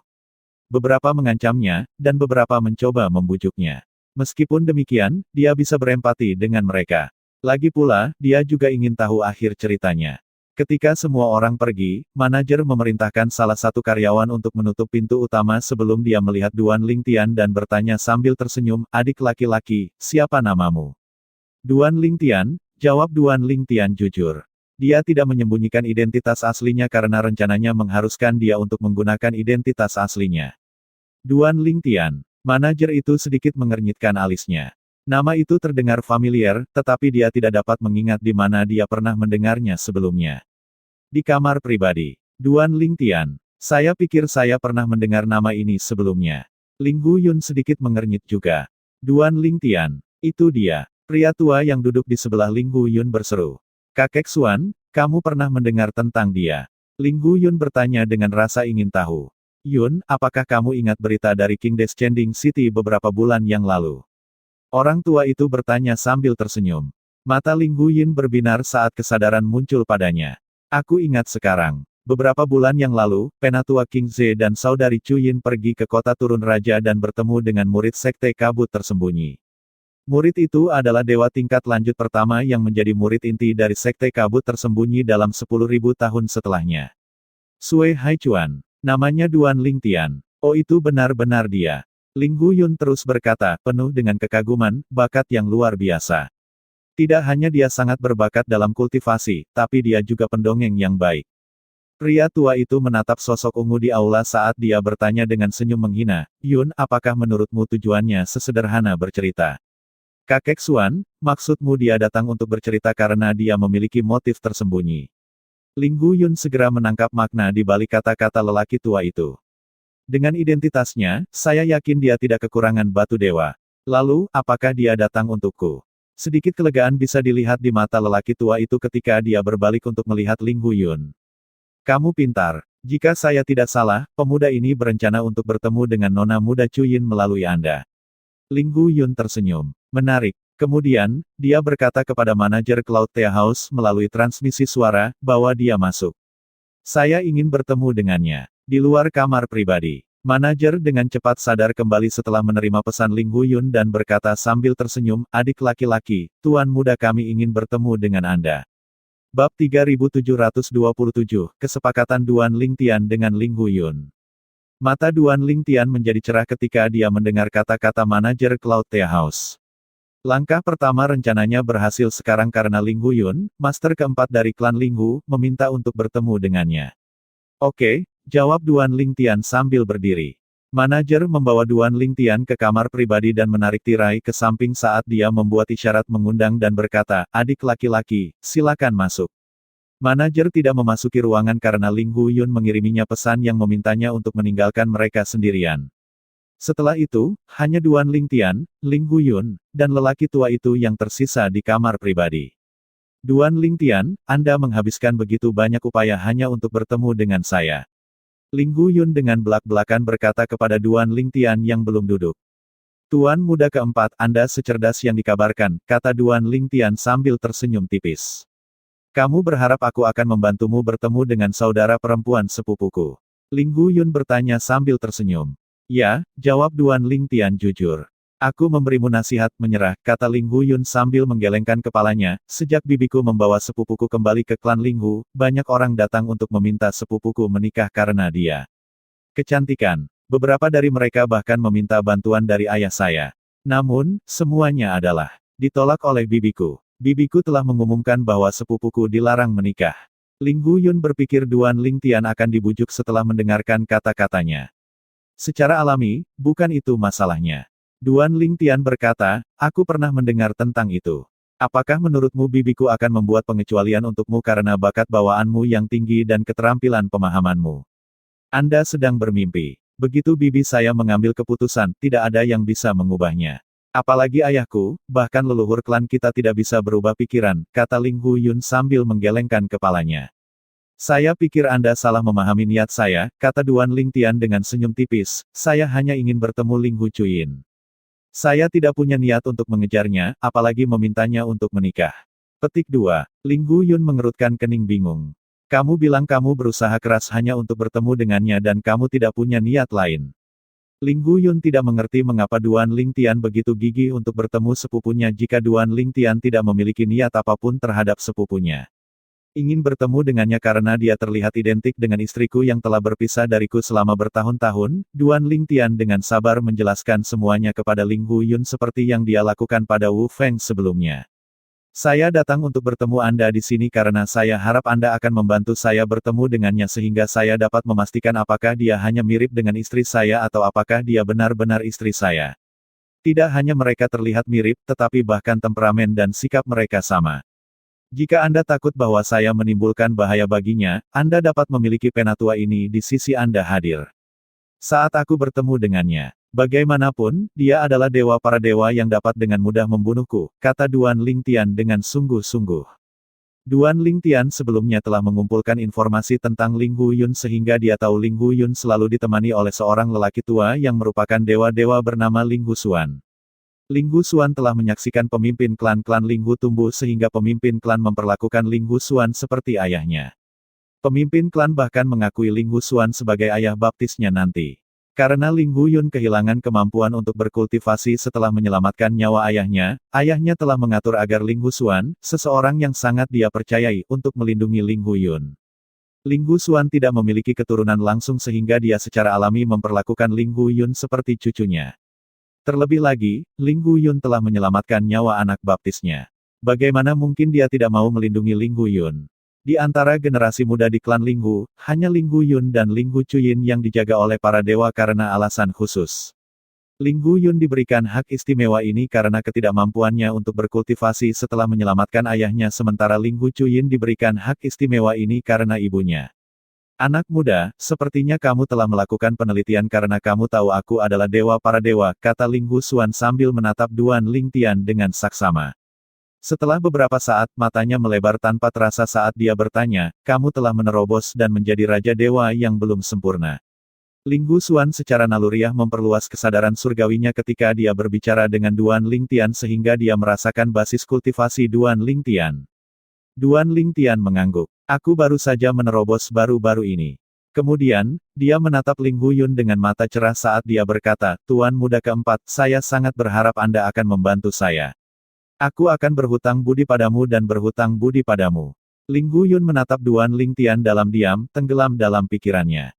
Beberapa mengancamnya, dan beberapa mencoba membujuknya. Meskipun demikian, dia bisa berempati dengan mereka. Lagi pula, dia juga ingin tahu akhir ceritanya. Ketika semua orang pergi, manajer memerintahkan salah satu karyawan untuk menutup pintu utama sebelum dia melihat Duan Lingtian dan bertanya sambil tersenyum, adik laki-laki, siapa namamu? Duan Lingtian, jawab Duan Lingtian jujur. Dia tidak menyembunyikan identitas aslinya karena rencananya mengharuskan dia untuk menggunakan identitas aslinya. Duan Lingtian, manajer itu sedikit mengernyitkan alisnya. Nama itu terdengar familiar, tetapi dia tidak dapat mengingat di mana dia pernah mendengarnya sebelumnya. Di kamar pribadi, Duan Lingtian, saya pikir saya pernah mendengar nama ini sebelumnya. Ling Huyun sedikit mengernyit juga. Duan Lingtian, itu dia. Pria tua yang duduk di sebelah Ling Huyun berseru. Kakek Xuan, kamu pernah mendengar tentang dia? Ling Huyun bertanya dengan rasa ingin tahu. Yun, apakah kamu ingat berita dari King Descending City beberapa bulan yang lalu? Orang tua itu bertanya sambil tersenyum. Mata Ling Huyin berbinar saat kesadaran muncul padanya. Aku ingat sekarang. Beberapa bulan yang lalu, Penatua King Ze dan saudari Chu Yin pergi ke kota turun raja dan bertemu dengan murid sekte kabut tersembunyi. Murid itu adalah dewa tingkat lanjut pertama yang menjadi murid inti dari sekte kabut tersembunyi dalam 10.000 tahun setelahnya. Sui Haichuan. Namanya Duan Lingtian. Oh, itu benar-benar dia. Ling Huyun terus berkata, penuh dengan kekaguman, bakat yang luar biasa. Tidak hanya dia sangat berbakat dalam kultivasi, tapi dia juga pendongeng yang baik. Pria tua itu menatap sosok ungu di aula saat dia bertanya dengan senyum menghina, Yun, apakah menurutmu tujuannya sesederhana bercerita? Kakek Xuan, maksudmu dia datang untuk bercerita karena dia memiliki motif tersembunyi. Ling Huyun segera menangkap makna di balik kata-kata lelaki tua itu. Dengan identitasnya, saya yakin dia tidak kekurangan batu dewa. Lalu, apakah dia datang untukku? Sedikit kelegaan bisa dilihat di mata lelaki tua itu ketika dia berbalik untuk melihat Ling Huyun. Kamu pintar. Jika saya tidak salah, pemuda ini berencana untuk bertemu dengan nona muda Chu Yin melalui Anda. Ling Huyun tersenyum. Menarik. Kemudian, dia berkata kepada manajer Cloud Tea House melalui transmisi suara, bahwa dia masuk. Saya ingin bertemu dengannya. Di luar kamar pribadi. Manajer dengan cepat sadar kembali setelah menerima pesan Ling Huyun dan berkata sambil tersenyum, adik laki-laki, tuan muda kami ingin bertemu dengan Anda. Bab 3727, Kesepakatan Duan Lingtian dengan Ling Huyun. Mata Duan Lingtian menjadi cerah ketika dia mendengar kata-kata manajer Cloud Tea House. Langkah pertama rencananya berhasil sekarang karena Ling Huyun, master keempat dari klan Linghu, meminta untuk bertemu dengannya. Oke, jawab Duan Lingtian sambil berdiri. Manajer membawa Duan Lingtian ke kamar pribadi dan menarik tirai ke samping saat dia membuat isyarat mengundang dan berkata, adik laki-laki, silakan masuk. Manajer tidak memasuki ruangan karena Ling Huyun mengiriminya pesan yang memintanya untuk meninggalkan mereka sendirian. Setelah itu, hanya Duan Lingtian, Ling Huyun, dan lelaki tua itu yang tersisa di kamar pribadi. Duan Lingtian, Anda menghabiskan begitu banyak upaya hanya untuk bertemu dengan saya. Ling Huyun dengan belak-belakan berkata kepada Duan Lingtian yang belum duduk. Tuan muda keempat, Anda secerdas yang dikabarkan, kata Duan Lingtian sambil tersenyum tipis. Kamu berharap aku akan membantumu bertemu dengan saudara perempuan sepupuku? Ling Huyun bertanya sambil tersenyum. Ya, jawab Duan Lingtian jujur. Aku memberimu nasihat menyerah, kata Ling Huyun sambil menggelengkan kepalanya, sejak bibiku membawa sepupuku kembali ke klan Linghu, banyak orang datang untuk meminta sepupuku menikah karena dia kecantikan. Beberapa dari mereka bahkan meminta bantuan dari ayah saya. Namun, semuanya adalah ditolak oleh bibiku. Bibiku telah mengumumkan bahwa sepupuku dilarang menikah. Ling Huyun berpikir Duan Lingtian akan dibujuk setelah mendengarkan kata-katanya. Secara alami, bukan itu masalahnya. Duan Lingtian berkata, aku pernah mendengar tentang itu. Apakah menurutmu bibiku akan membuat pengecualian untukmu karena bakat bawaanmu yang tinggi dan keterampilan pemahamanmu? Anda sedang bermimpi. Begitu bibi saya mengambil keputusan, tidak ada yang bisa mengubahnya. Apalagi ayahku, bahkan leluhur klan kita tidak bisa berubah pikiran, kata Ling Huyun sambil menggelengkan kepalanya. Saya pikir Anda salah memahami niat saya, kata Duan Lingtian dengan senyum tipis, saya hanya ingin bertemu Ling Hucuyin. Saya tidak punya niat untuk mengejarnya, apalagi memintanya untuk menikah. Petik 2. Ling Huyun mengerutkan kening bingung. Kamu bilang kamu berusaha keras hanya untuk bertemu dengannya dan kamu tidak punya niat lain. Ling Huyun tidak mengerti mengapa Duan Lingtian begitu gigih untuk bertemu sepupunya jika Duan Lingtian tidak memiliki niat apapun terhadap sepupunya. Ingin bertemu dengannya karena dia terlihat identik dengan istriku yang telah berpisah dariku selama bertahun-tahun, Duan Lingtian dengan sabar menjelaskan semuanya kepada Ling Huyun seperti yang dia lakukan pada Wu Feng sebelumnya. Saya datang untuk bertemu Anda di sini karena saya harap Anda akan membantu saya bertemu dengannya sehingga saya dapat memastikan apakah dia hanya mirip dengan istri saya atau apakah dia benar-benar istri saya. Tidak hanya mereka terlihat mirip, tetapi bahkan temperamen dan sikap mereka sama. Jika Anda takut bahwa saya menimbulkan bahaya baginya, Anda dapat memiliki penatua ini di sisi Anda hadir. Saat aku bertemu dengannya, bagaimanapun, dia adalah dewa para dewa yang dapat dengan mudah membunuhku, kata Duan Lingtian dengan sungguh-sungguh. Duan Lingtian sebelumnya telah mengumpulkan informasi tentang Ling Huyun sehingga dia tahu Ling Huyun selalu ditemani oleh seorang lelaki tua yang merupakan dewa-dewa bernama Ling Husuan. Ling Husuan telah menyaksikan pemimpin klan-klan Ling Hu tumbuh sehingga pemimpin klan memperlakukan Ling Husuan seperti ayahnya. Pemimpin klan bahkan mengakui Ling Husuan sebagai ayah baptisnya nanti. Karena Ling Huyun kehilangan kemampuan untuk berkultivasi setelah menyelamatkan nyawa ayahnya, ayahnya telah mengatur agar Ling Husuan, seseorang yang sangat dia percayai, untuk melindungi Ling Huyun. Ling Husuan tidak memiliki keturunan langsung sehingga dia secara alami memperlakukan Ling Huyun seperti cucunya. Terlebih lagi, Ling Huyun telah menyelamatkan nyawa anak baptisnya. Bagaimana mungkin dia tidak mau melindungi Ling Huyun? Di antara generasi muda di klan Ling Hu, hanya Ling Huyun dan Ling Hu Chuyin yang dijaga oleh para dewa karena alasan khusus. Ling Huyun diberikan hak istimewa ini karena ketidakmampuannya untuk berkultivasi setelah menyelamatkan ayahnya sementara Ling Hu Chuyin diberikan hak istimewa ini karena ibunya. Anak muda, sepertinya kamu telah melakukan penelitian karena kamu tahu aku adalah dewa para dewa, kata Ling Husuan sambil menatap Duan Lingtian dengan saksama. Setelah beberapa saat, matanya melebar tanpa terasa saat dia bertanya, kamu telah menerobos dan menjadi Raja Dewa yang belum sempurna. Ling Husuan secara naluriah memperluas kesadaran surgawinya ketika dia berbicara dengan Duan Lingtian sehingga dia merasakan basis kultivasi Duan Lingtian. Duan Lingtian mengangguk. Aku baru saja menerobos baru-baru ini. Kemudian, dia menatap Ling Huyun dengan mata cerah saat dia berkata, Tuan Muda keempat, saya sangat berharap Anda akan membantu saya. Aku akan berhutang budi padamu dan berhutang budi padamu. Ling Huyun menatap Duan Lingtian dalam diam, tenggelam dalam pikirannya.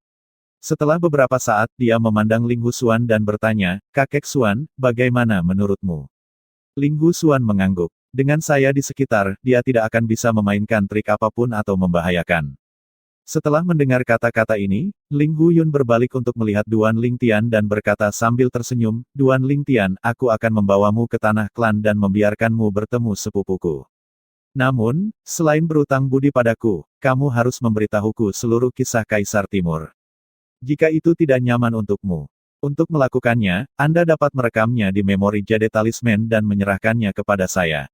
Setelah beberapa saat, dia memandang Ling Husuan dan bertanya, Kakek Suan, bagaimana menurutmu? Ling Husuan mengangguk. Dengan saya di sekitar, dia tidak akan bisa memainkan trik apapun atau membahayakan. Setelah mendengar kata-kata ini, Ling Huyun berbalik untuk melihat Duan Lingtian dan berkata sambil tersenyum, Duan Lingtian, aku akan membawamu ke tanah klan dan membiarkanmu bertemu sepupuku. Namun, selain berutang budi padaku, kamu harus memberitahuku seluruh kisah Kaisar Timur. Jika itu tidak nyaman untukmu. Untuk melakukannya, Anda dapat merekamnya di memori jade talisman dan menyerahkannya kepada saya.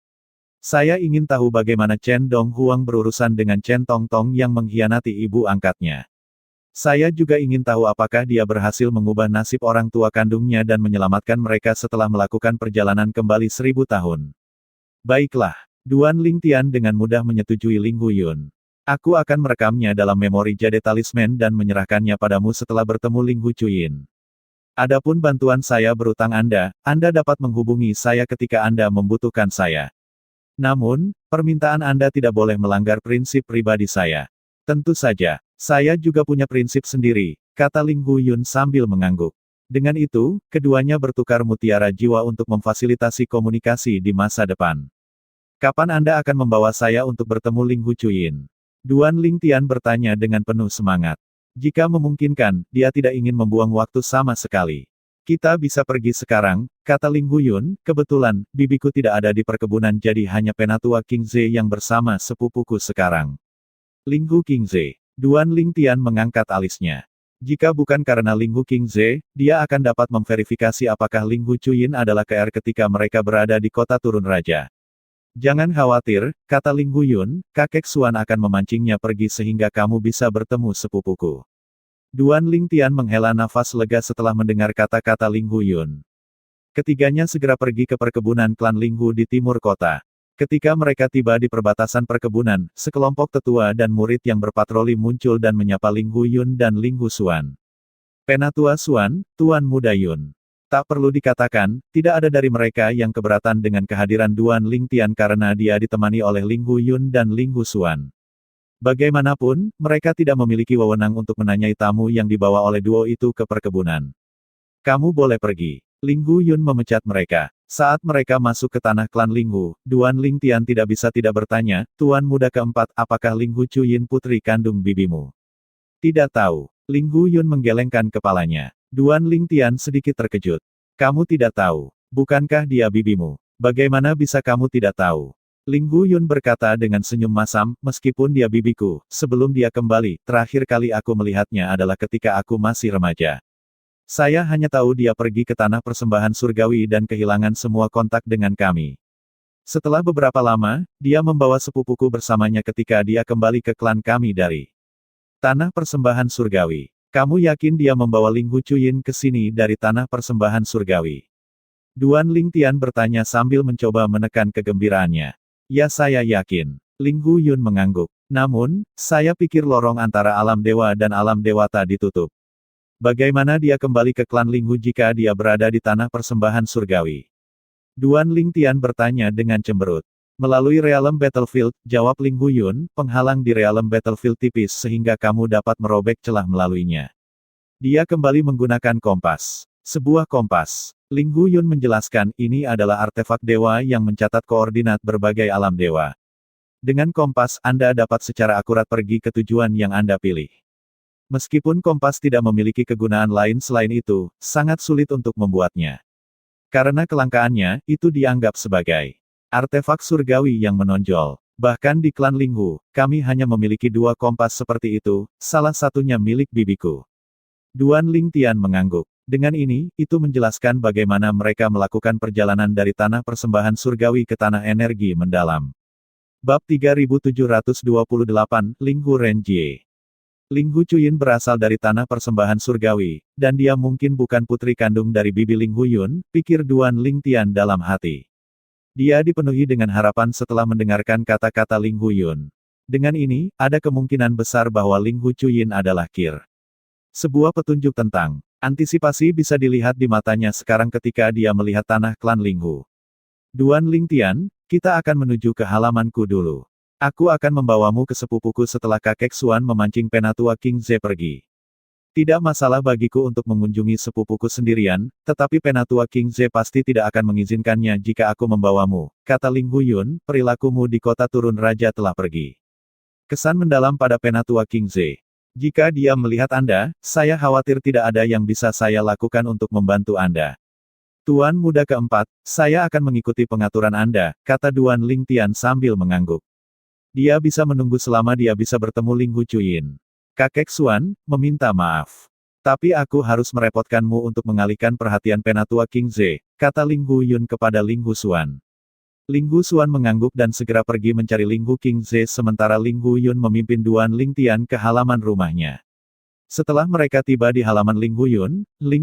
Saya ingin tahu bagaimana Chen Dong Huang berurusan dengan Chen Tong Tong yang mengkhianati ibu angkatnya. Saya juga ingin tahu apakah dia berhasil mengubah nasib orang tua kandungnya dan menyelamatkan mereka setelah melakukan perjalanan kembali 1000 tahun. Baiklah, Duan Lingtian dengan mudah menyetujui Ling Huyun. Aku akan merekamnya dalam memori jade talisman dan menyerahkannya padamu setelah bertemu Ling Hu Chuyin. Adapun bantuan saya berutang Anda dapat menghubungi saya ketika Anda membutuhkan saya. Namun, permintaan Anda tidak boleh melanggar prinsip pribadi saya. Tentu saja, saya juga punya prinsip sendiri, kata Ling Huyun sambil mengangguk. Dengan itu, keduanya bertukar mutiara jiwa untuk memfasilitasi komunikasi di masa depan. Kapan Anda akan membawa saya untuk bertemu Ling Hu Chuyin? Duan Lingtian bertanya dengan penuh semangat. Jika memungkinkan, dia tidak ingin membuang waktu sama sekali. Kita bisa pergi sekarang, kata Ling Huyun, kebetulan, bibiku tidak ada di perkebunan jadi hanya penatua King Ze yang bersama sepupuku sekarang. Ling Hu King Ze. Duan Lingtian mengangkat alisnya. Jika bukan karena Ling Hu King Ze, dia akan dapat memverifikasi apakah Ling Hu Chuyin adalah KR ketika mereka berada di kota turun raja. Jangan khawatir, kata Ling Huyun, kakek Suan akan memancingnya pergi sehingga kamu bisa bertemu sepupuku. Duan Lingtian menghela nafas lega setelah mendengar kata-kata Ling Huyun. Ketiganya segera pergi ke perkebunan klan Ling Hu di timur kota. Ketika mereka tiba di perbatasan perkebunan, sekelompok tetua dan murid yang berpatroli muncul dan menyapa Ling Huyun dan Ling Husuan. Penatua Suan, Tuan Muda Yun. Tak perlu dikatakan, tidak ada dari mereka yang keberatan dengan kehadiran Duan Lingtian karena dia ditemani oleh Ling Huyun dan Ling Husuan. Bagaimanapun, mereka tidak memiliki wewenang untuk menanyai tamu yang dibawa oleh duo itu ke perkebunan. Kamu boleh pergi. Ling Huyun memecat mereka. Saat mereka masuk ke tanah klan Ling Hu, Duan Lingtian tidak bisa tidak bertanya, Tuan Muda keempat, apakah Ling Hu Chuyin putri kandung bibimu? Tidak tahu. Ling Huyun menggelengkan kepalanya. Duan Lingtian sedikit terkejut. Kamu tidak tahu. Bukankah dia bibimu? Bagaimana bisa kamu tidak tahu? Ling Huyun berkata dengan senyum masam, meskipun dia bibiku, sebelum dia kembali, terakhir kali aku melihatnya adalah ketika aku masih remaja. Saya hanya tahu dia pergi ke tanah persembahan surgawi dan kehilangan semua kontak dengan kami. Setelah beberapa lama, dia membawa sepupuku bersamanya ketika dia kembali ke klan kami dari Tanah Persembahan Surgawi. Kamu yakin dia membawa Ling Hucuyin ke sini dari Tanah Persembahan Surgawi? Duan Lingtian bertanya sambil mencoba menekan kegembiraannya. Ya, saya yakin. Ling Huyun mengangguk. Namun, saya pikir lorong antara alam dewa dan alam dewata ditutup. Bagaimana dia kembali ke klan Linghu jika dia berada di Tanah Persembahan Surgawi? Duan Lingtian bertanya dengan cemberut. Melalui Realm Battlefield, jawab Ling Huyun, penghalang di Realm Battlefield tipis sehingga kamu dapat merobek celah melaluinya. Dia kembali menggunakan kompas. Sebuah kompas. Ling Huyun menjelaskan, ini adalah artefak dewa yang mencatat koordinat berbagai alam dewa. Dengan kompas, Anda dapat secara akurat pergi ke tujuan yang Anda pilih. Meskipun kompas tidak memiliki kegunaan lain selain itu, sangat sulit untuk membuatnya. Karena kelangkaannya, itu dianggap sebagai artefak surgawi yang menonjol. Bahkan di klan Linghu, kami hanya memiliki 2 kompas seperti itu, salah satunya milik bibiku. Duan Lingtian mengangguk. Dengan ini, itu menjelaskan bagaimana mereka melakukan perjalanan dari Tanah Persembahan Surgawi ke Tanah Energi Mendalam. Bab 3728, Linghu Renjie. Ling Hucuyin berasal dari Tanah Persembahan Surgawi, dan dia mungkin bukan putri kandung dari bibi Ling Huyun, pikir Duan Lingtian dalam hati. Dia dipenuhi dengan harapan setelah mendengarkan kata-kata Ling Huyun. Dengan ini, ada kemungkinan besar bahwa Ling Hucuyin adalah Kir. Sebuah petunjuk tentang antisipasi bisa dilihat di matanya sekarang ketika dia melihat tanah klan Linghu. Duan Lingtian, kita akan menuju ke halamanku dulu. Aku akan membawamu ke sepupuku setelah kakek Xuan memancing penatua King Ze pergi. Tidak masalah bagiku untuk mengunjungi sepupuku sendirian, tetapi penatua King Ze pasti tidak akan mengizinkannya jika aku membawamu, kata Ling Huyun, perilakumu di kota turun raja telah pergi. Kesan mendalam pada penatua King Ze. Jika dia melihat Anda, saya khawatir tidak ada yang bisa saya lakukan untuk membantu Anda. Tuan muda keempat, saya akan mengikuti pengaturan Anda, kata Duan Lingtian sambil mengangguk. Dia bisa menunggu selama dia bisa bertemu Ling Hucuyin. Kakek Xuan, meminta maaf. Tapi aku harus merepotkanmu untuk mengalihkan perhatian penatua King Ze, kata Ling Huyun kepada Ling Husuan. Ling Husuan mengangguk dan segera pergi mencari Ling Hu King Ze sementara Ling Huyun memimpin Duan Lingtian ke halaman rumahnya. Setelah mereka tiba di halaman Ling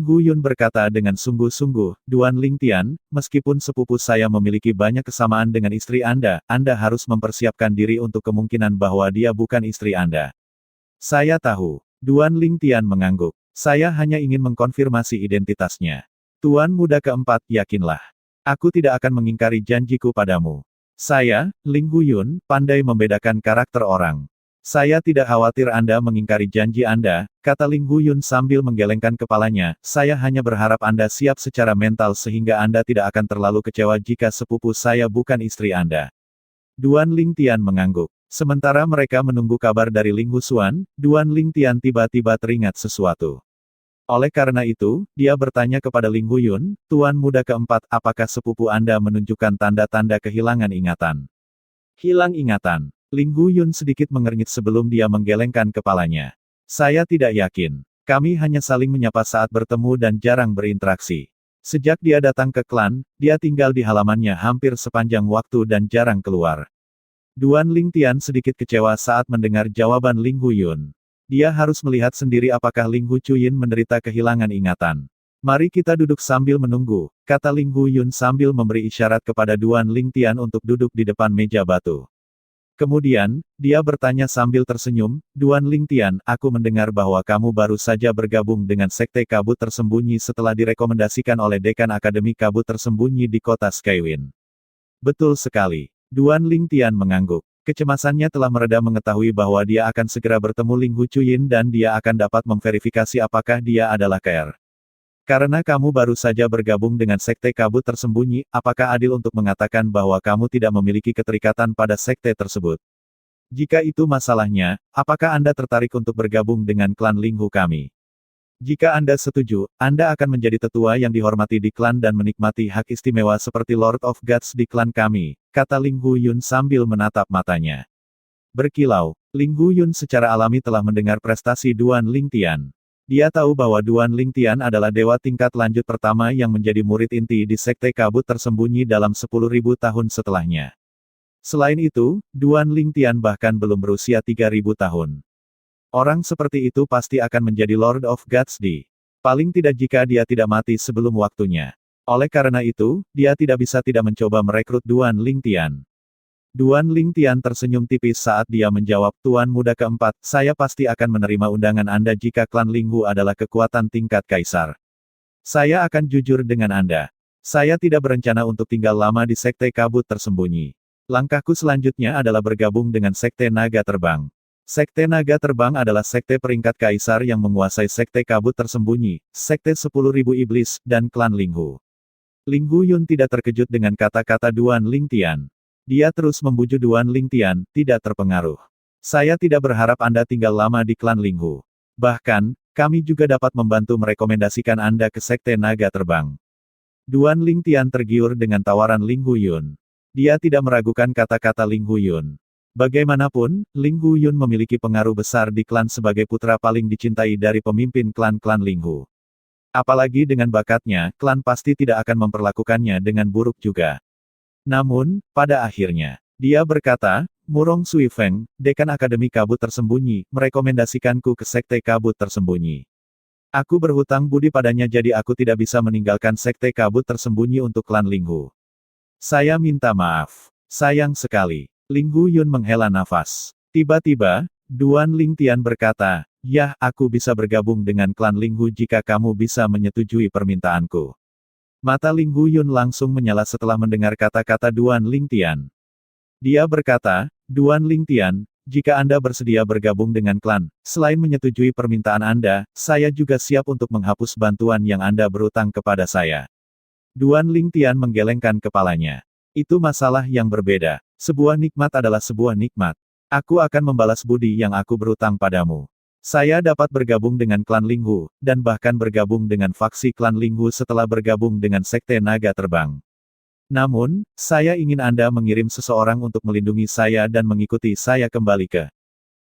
Huyun berkata dengan sungguh-sungguh, Duan Lingtian, meskipun sepupu saya memiliki banyak kesamaan dengan istri Anda harus mempersiapkan diri untuk kemungkinan bahwa dia bukan istri Anda. Saya tahu. Duan Lingtian mengangguk. Saya hanya ingin mengkonfirmasi identitasnya. Tuan muda keempat, yakinlah. Aku tidak akan mengingkari janjiku padamu. Saya, Ling Huyun, pandai membedakan karakter orang. Saya tidak khawatir Anda mengingkari janji Anda, kata Ling Huyun sambil menggelengkan kepalanya, saya hanya berharap Anda siap secara mental sehingga Anda tidak akan terlalu kecewa jika sepupu saya bukan istri Anda. Duan Lingtian mengangguk. Sementara mereka menunggu kabar dari Ling Husuan, Duan Lingtian tiba-tiba teringat sesuatu. Oleh karena itu, dia bertanya kepada Ling Huyun, Tuan muda keempat, apakah sepupu Anda menunjukkan tanda-tanda kehilangan ingatan? Hilang ingatan. Ling Huyun sedikit mengernyit sebelum dia menggelengkan kepalanya. Saya tidak yakin. Kami hanya saling menyapa saat bertemu dan jarang berinteraksi. Sejak dia datang ke klan, dia tinggal di halamannya hampir sepanjang waktu dan jarang keluar. Duan Lingtian sedikit kecewa saat mendengar jawaban Ling Huyun. Dia harus melihat sendiri apakah Ling Hucuyin menderita kehilangan ingatan. Mari kita duduk sambil menunggu, kata Ling Huyun sambil memberi isyarat kepada Duan Lingtian untuk duduk di depan meja batu. Kemudian, dia bertanya sambil tersenyum, Duan Lingtian, aku mendengar bahwa kamu baru saja bergabung dengan Sekte Kabut Tersembunyi setelah direkomendasikan oleh Dekan Akademi Kabut Tersembunyi di kota Skywind. Betul sekali. Duan Lingtian mengangguk. Kecemasannya telah mereda mengetahui bahwa dia akan segera bertemu Ling Hucuyin dan dia akan dapat memverifikasi apakah dia adalah Kaer. Karena kamu baru saja bergabung dengan Sekte Kabut Tersembunyi, apakah adil untuk mengatakan bahwa kamu tidak memiliki keterikatan pada sekte tersebut? Jika itu masalahnya, apakah Anda tertarik untuk bergabung dengan klan Linghu kami? Jika Anda setuju, Anda akan menjadi tetua yang dihormati di klan dan menikmati hak istimewa seperti Lord of Gods di klan kami, kata Ling Huyun sambil menatap matanya. Berkilau, Ling Huyun secara alami telah mendengar prestasi Duan Lingtian. Dia tahu bahwa Duan Lingtian adalah dewa tingkat lanjut pertama yang menjadi murid inti di Sekte Kabut Tersembunyi dalam 10.000 tahun setelahnya. Selain itu, Duan Lingtian bahkan belum berusia 3.000 tahun. Orang seperti itu pasti akan menjadi Lord of Gods paling tidak jika dia tidak mati sebelum waktunya. Oleh karena itu, dia tidak bisa tidak mencoba merekrut Duan Lingtian. Duan Lingtian tersenyum tipis saat dia menjawab, Tuan Muda keempat, saya pasti akan menerima undangan Anda jika klan Linghu adalah kekuatan tingkat kaisar. Saya akan jujur dengan Anda. Saya tidak berencana untuk tinggal lama di Sekte Kabut Tersembunyi. Langkahku selanjutnya adalah bergabung dengan Sekte Naga Terbang. Sekte Naga Terbang adalah sekte peringkat kaisar yang menguasai Sekte Kabut Tersembunyi, Sekte 10.000 Iblis, dan klan Linghu. Linghu Yun tidak terkejut dengan kata-kata Duan Lingtian. Dia terus membujuk Duan Lingtian, tidak terpengaruh. Saya tidak berharap Anda tinggal lama di klan Linghu. Bahkan, kami juga dapat membantu merekomendasikan Anda ke Sekte Naga Terbang. Duan Lingtian tergiur dengan tawaran Linghu Yun. Dia tidak meragukan kata-kata Linghu Yun. Bagaimanapun, Linghu Yun memiliki pengaruh besar di klan sebagai putra paling dicintai dari pemimpin klan-klan Linghu. Apalagi dengan bakatnya, klan pasti tidak akan memperlakukannya dengan buruk juga. Namun, pada akhirnya, dia berkata, Murong Sui Feng, Dekan Akademi Kabut Tersembunyi, merekomendasikanku ke Sekte Kabut Tersembunyi. Aku berhutang budi padanya jadi aku tidak bisa meninggalkan Sekte Kabut Tersembunyi untuk klan Linghu. Saya minta maaf. Sayang sekali. Linghu Yun menghela nafas. Tiba-tiba, Duan Lingtian berkata, Yah, aku bisa bergabung dengan klan Linghu jika kamu bisa menyetujui permintaanku. Mata Linghu Yun langsung menyala setelah mendengar kata-kata Duan Lingtian. Dia berkata, Duan Lingtian, jika Anda bersedia bergabung dengan klan, selain menyetujui permintaan Anda, saya juga siap untuk menghapus bantuan yang Anda berutang kepada saya. Duan Lingtian menggelengkan kepalanya. Itu masalah yang berbeda. Sebuah nikmat adalah sebuah nikmat. Aku akan membalas budi yang aku berutang padamu. Saya dapat bergabung dengan klan Linghu, dan bahkan bergabung dengan faksi klan Linghu setelah bergabung dengan Sekte Naga Terbang. Namun, saya ingin Anda mengirim seseorang untuk melindungi saya dan mengikuti saya kembali ke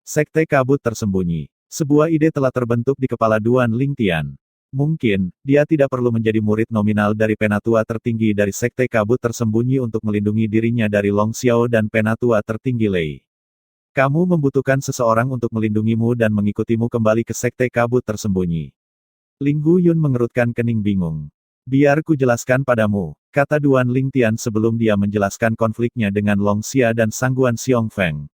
Sekte Kabut Tersembunyi. Sebuah ide telah terbentuk di kepala Duan Lingtian. Mungkin, dia tidak perlu menjadi murid nominal dari penatua tertinggi dari Sekte Kabut Tersembunyi untuk melindungi dirinya dari Long Xiao dan penatua tertinggi Lei. Kamu membutuhkan seseorang untuk melindungimu dan mengikutimu kembali ke Sekte Kabut Tersembunyi. Linghu Yun mengerutkan kening bingung. Biar ku jelaskan padamu, kata Duan Lingtian sebelum dia menjelaskan konfliknya dengan Long Xia dan Sangguan Xiong Feng.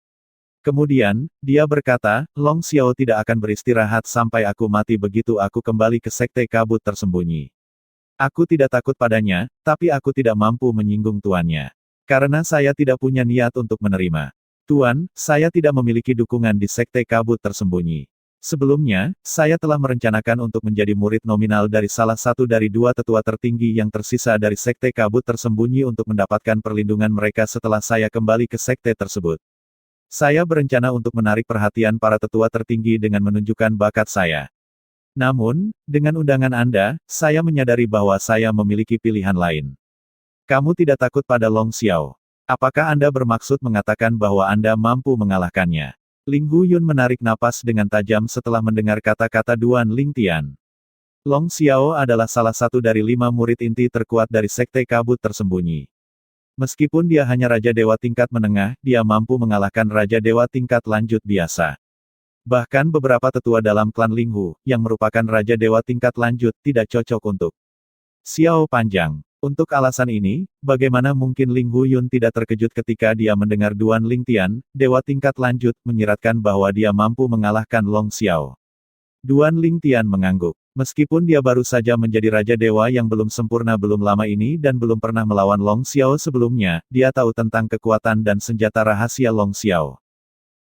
Kemudian, dia berkata, Long Xiao tidak akan beristirahat sampai aku mati begitu aku kembali ke Sekte Kabut Tersembunyi. Aku tidak takut padanya, tapi aku tidak mampu menyinggung tuannya. Karena saya tidak punya niat untuk menerima. Tuan, saya tidak memiliki dukungan di Sekte Kabut Tersembunyi. Sebelumnya, saya telah merencanakan untuk menjadi murid nominal dari salah satu dari dua tetua tertinggi yang tersisa dari Sekte Kabut Tersembunyi untuk mendapatkan perlindungan mereka setelah saya kembali ke sekte tersebut. Saya berencana untuk menarik perhatian para tetua tertinggi dengan menunjukkan bakat saya. Namun, dengan undangan Anda, saya menyadari bahwa saya memiliki pilihan lain. Kamu tidak takut pada Long Xiao. Apakah Anda bermaksud mengatakan bahwa Anda mampu mengalahkannya? Linghu Yun menarik napas dengan tajam setelah mendengar kata-kata Duan Lingtian. Long Xiao adalah salah satu dari 5 murid inti terkuat dari Sekte Kabut Tersembunyi. Meskipun dia hanya Raja Dewa tingkat menengah, dia mampu mengalahkan Raja Dewa tingkat lanjut biasa. Bahkan beberapa tetua dalam klan Linghu, yang merupakan Raja Dewa tingkat lanjut, tidak cocok untuk Xiao Panjang. Untuk alasan ini, bagaimana mungkin Linghu Yun tidak terkejut ketika dia mendengar Duan Lingtian, dewa tingkat lanjut, menyiratkan bahwa dia mampu mengalahkan Long Xiao. Duan Lingtian mengangguk. Meskipun dia baru saja menjadi Raja Dewa yang belum sempurna belum lama ini dan belum pernah melawan Long Xiao sebelumnya, dia tahu tentang kekuatan dan senjata rahasia Long Xiao.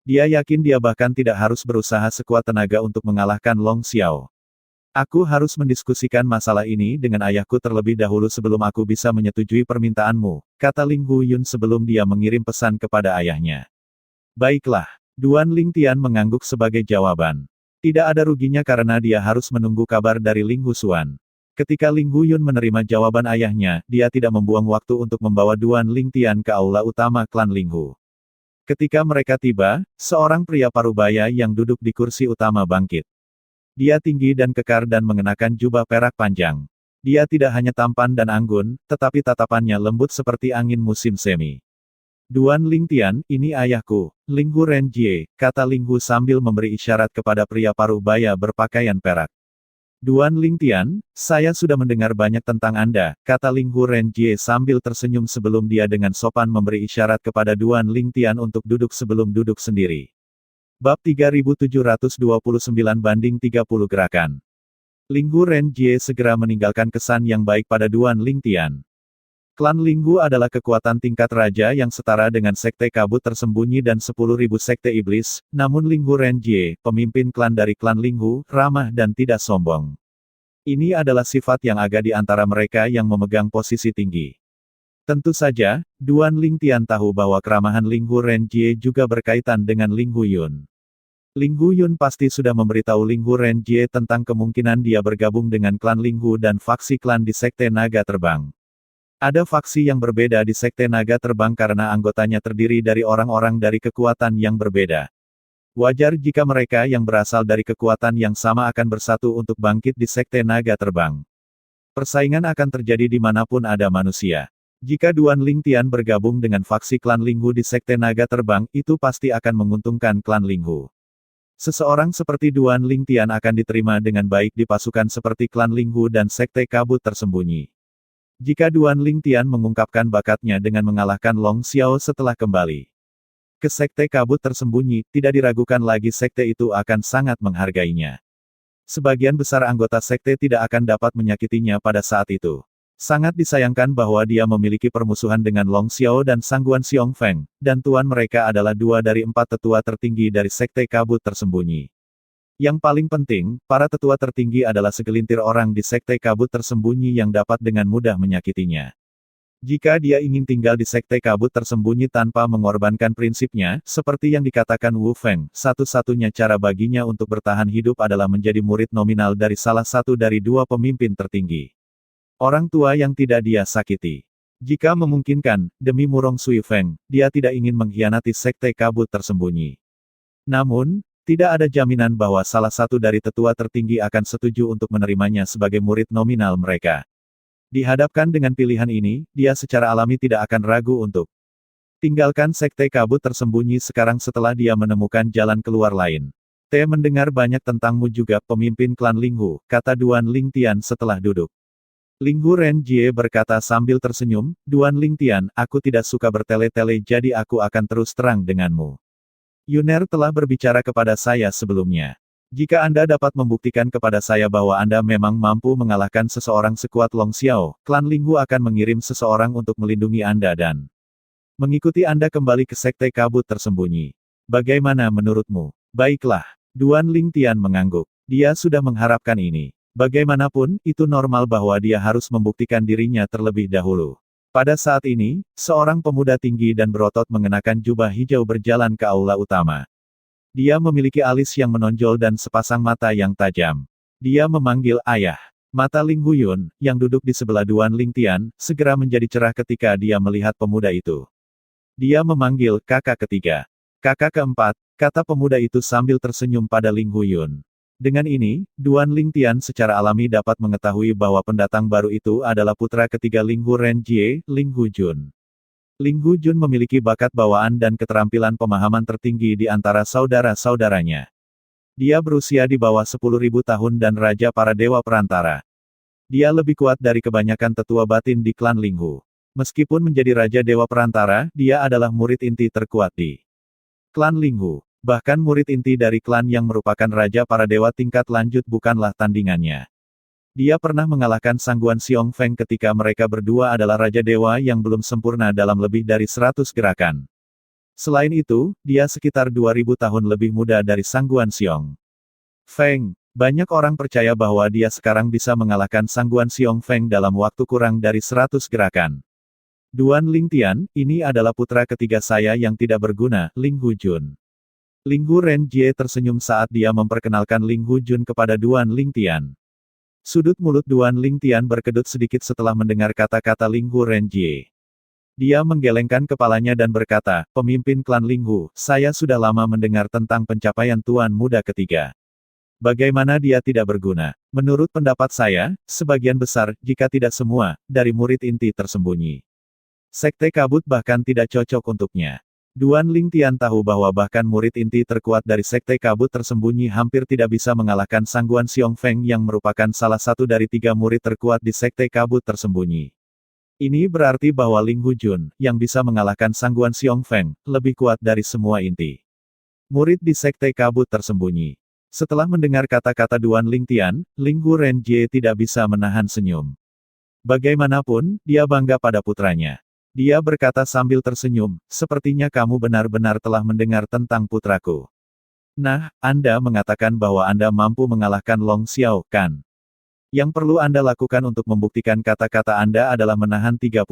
Dia yakin dia bahkan tidak harus berusaha sekuat tenaga untuk mengalahkan Long Xiao. Aku harus mendiskusikan masalah ini dengan ayahku terlebih dahulu sebelum aku bisa menyetujui permintaanmu, kata Linghu Yun sebelum dia mengirim pesan kepada ayahnya. Baiklah, Duan Lingtian mengangguk sebagai jawaban. Tidak ada ruginya karena dia harus menunggu kabar dari Linghu Xuan. Ketika Linghu Yun menerima jawaban ayahnya, dia tidak membuang waktu untuk membawa Duan Lingtian ke aula utama klan Linghu. Ketika mereka tiba, seorang pria parubaya yang duduk di kursi utama bangkit. Dia tinggi dan kekar dan mengenakan jubah perak panjang. Dia tidak hanya tampan dan anggun, tetapi tatapannya lembut seperti angin musim semi. Duan Lingtian, ini ayahku, Linghu Renjie, kata Linghu sambil memberi isyarat kepada pria paruh baya berpakaian perak. Duan Lingtian, saya sudah mendengar banyak tentang Anda, kata Linghu Renjie sambil tersenyum sebelum dia dengan sopan memberi isyarat kepada Duan Lingtian untuk duduk sebelum duduk sendiri. Bab 3729-30 gerakan. Linghu Renjie segera meninggalkan kesan yang baik pada Duan Lingtian. Klan Linghu adalah kekuatan tingkat raja yang setara dengan sekte kabut tersembunyi dan 10.000 sekte iblis, namun Linghu Renjie, pemimpin klan dari klan Linghu, ramah dan tidak sombong. Ini adalah sifat yang ada di antara mereka yang memegang posisi tinggi. Tentu saja, Duan Lingtian tahu bahwa keramahan Linghu Renjie juga berkaitan dengan Linghu Yun. Linghu Yun pasti sudah memberitahu Linghu Renjie tentang kemungkinan dia bergabung dengan klan Linghu dan faksi klan di Sekte Naga Terbang. Ada faksi yang berbeda di Sekte Naga Terbang karena anggotanya terdiri dari orang-orang dari kekuatan yang berbeda. Wajar jika mereka yang berasal dari kekuatan yang sama akan bersatu untuk bangkit di Sekte Naga Terbang. Persaingan akan terjadi dimanapun ada manusia. Jika Duan Lingtian bergabung dengan faksi klan Linghu di Sekte Naga Terbang, itu pasti akan menguntungkan klan Linghu. Seseorang seperti Duan Lingtian akan diterima dengan baik di pasukan seperti klan Linghu dan Sekte Kabut Tersembunyi. Jika Duan Lingtian mengungkapkan bakatnya dengan mengalahkan Long Xiao setelah kembali ke Sekte Kabut Tersembunyi, tidak diragukan lagi sekte itu akan sangat menghargainya. Sebagian besar anggota sekte tidak akan dapat menyakitinya pada saat itu. Sangat disayangkan bahwa dia memiliki permusuhan dengan Long Xiao dan Sangguan Xiong Feng, dan tuan mereka adalah 2 dari 4 tetua tertinggi dari Sekte Kabut Tersembunyi. Yang paling penting, para tetua tertinggi adalah segelintir orang di Sekte Kabut Tersembunyi yang dapat dengan mudah menyakitinya. Jika dia ingin tinggal di Sekte Kabut Tersembunyi tanpa mengorbankan prinsipnya, seperti yang dikatakan Wu Feng, satu-satunya cara baginya untuk bertahan hidup adalah menjadi murid nominal dari salah satu dari 2 pemimpin tertinggi. Orang tua yang tidak dia sakiti. Jika memungkinkan, demi Murong Sui Feng, dia tidak ingin mengkhianati Sekte Kabut Tersembunyi. Namun, tidak ada jaminan bahwa salah satu dari tetua tertinggi akan setuju untuk menerimanya sebagai murid nominal mereka. Dihadapkan dengan pilihan ini, dia secara alami tidak akan ragu untuk tinggalkan Sekte Kabut Tersembunyi sekarang setelah dia menemukan jalan keluar lain. Te mendengar banyak tentangmu juga, pemimpin klan Linghu, kata Duan Lingtian setelah duduk. Linghu Renjie berkata sambil tersenyum, Duan Lingtian, aku tidak suka bertele-tele jadi aku akan terus terang denganmu. Yuner telah berbicara kepada saya sebelumnya. Jika Anda dapat membuktikan kepada saya bahwa Anda memang mampu mengalahkan seseorang sekuat Long Xiao, klan Linghu akan mengirim seseorang untuk melindungi Anda dan mengikuti Anda kembali ke Sekte Kabut Tersembunyi. Bagaimana menurutmu? Baiklah. Duan Lingtian mengangguk. Dia sudah mengharapkan ini. Bagaimanapun, itu normal bahwa dia harus membuktikan dirinya terlebih dahulu. Pada saat ini, seorang pemuda tinggi dan berotot mengenakan jubah hijau berjalan ke aula utama. Dia memiliki alis yang menonjol dan sepasang mata yang tajam. Dia memanggil ayah. Mata Linghu Yun, yang duduk di sebelah Duan Lingtian, segera menjadi cerah ketika dia melihat pemuda itu. Dia memanggil kakak ketiga. Kakak keempat, kata pemuda itu sambil tersenyum pada Linghu Yun. Dengan ini, Duan Lingtian secara alami dapat mengetahui bahwa pendatang baru itu adalah putra ketiga Linghu Renjie, Linghu Jun. Linghu Jun memiliki bakat bawaan dan keterampilan pemahaman tertinggi di antara saudara-saudaranya. Dia berusia di bawah 10.000 tahun dan raja para dewa perantara. Dia lebih kuat dari kebanyakan tetua batin di klan Linghu. Meskipun menjadi raja dewa perantara, dia adalah murid inti terkuat di klan Linghu. Bahkan murid inti dari klan yang merupakan raja para dewa tingkat lanjut bukanlah tandingannya. Dia pernah mengalahkan Sangguan Xiong Feng ketika mereka berdua adalah raja dewa yang belum sempurna dalam lebih dari 100 gerakan. Selain itu, dia sekitar 2000 tahun lebih muda dari Sangguan Xiong Feng. Banyak orang percaya bahwa dia sekarang bisa mengalahkan Sangguan Xiong Feng dalam waktu kurang dari 100 gerakan. Duan Lingtian, ini adalah putra ketiga saya yang tidak berguna, Linghu Jun. Linghu Renjie tersenyum saat dia memperkenalkan Linghu Jun kepada Duan Lingtian. Sudut mulut Duan Lingtian berkedut sedikit setelah mendengar kata-kata Linghu Renjie. Dia menggelengkan kepalanya dan berkata, pemimpin klan Linghu, saya sudah lama mendengar tentang pencapaian tuan muda ketiga. Bagaimana dia tidak berguna? Menurut pendapat saya, sebagian besar, jika tidak semua, dari murid inti tersembunyi. Sekte kabut bahkan tidak cocok untuknya. Duan Lingtian tahu bahwa bahkan murid inti terkuat dari Sekte Kabut tersembunyi hampir tidak bisa mengalahkan Sangguan Xiongfeng yang merupakan salah satu dari 3 murid terkuat di Sekte Kabut tersembunyi. Ini berarti bahwa Ling Hujun, yang bisa mengalahkan Sangguan Xiongfeng, lebih kuat dari semua inti murid di Sekte Kabut tersembunyi. Setelah mendengar kata-kata Duan Lingtian, Ling Hu Renjie tidak bisa menahan senyum. Bagaimanapun, dia bangga pada putranya. Dia berkata sambil tersenyum, sepertinya kamu benar-benar telah mendengar tentang putraku. Nah, Anda mengatakan bahwa Anda mampu mengalahkan Long Xiao, kan? Yang perlu Anda lakukan untuk membuktikan kata-kata Anda adalah menahan 30.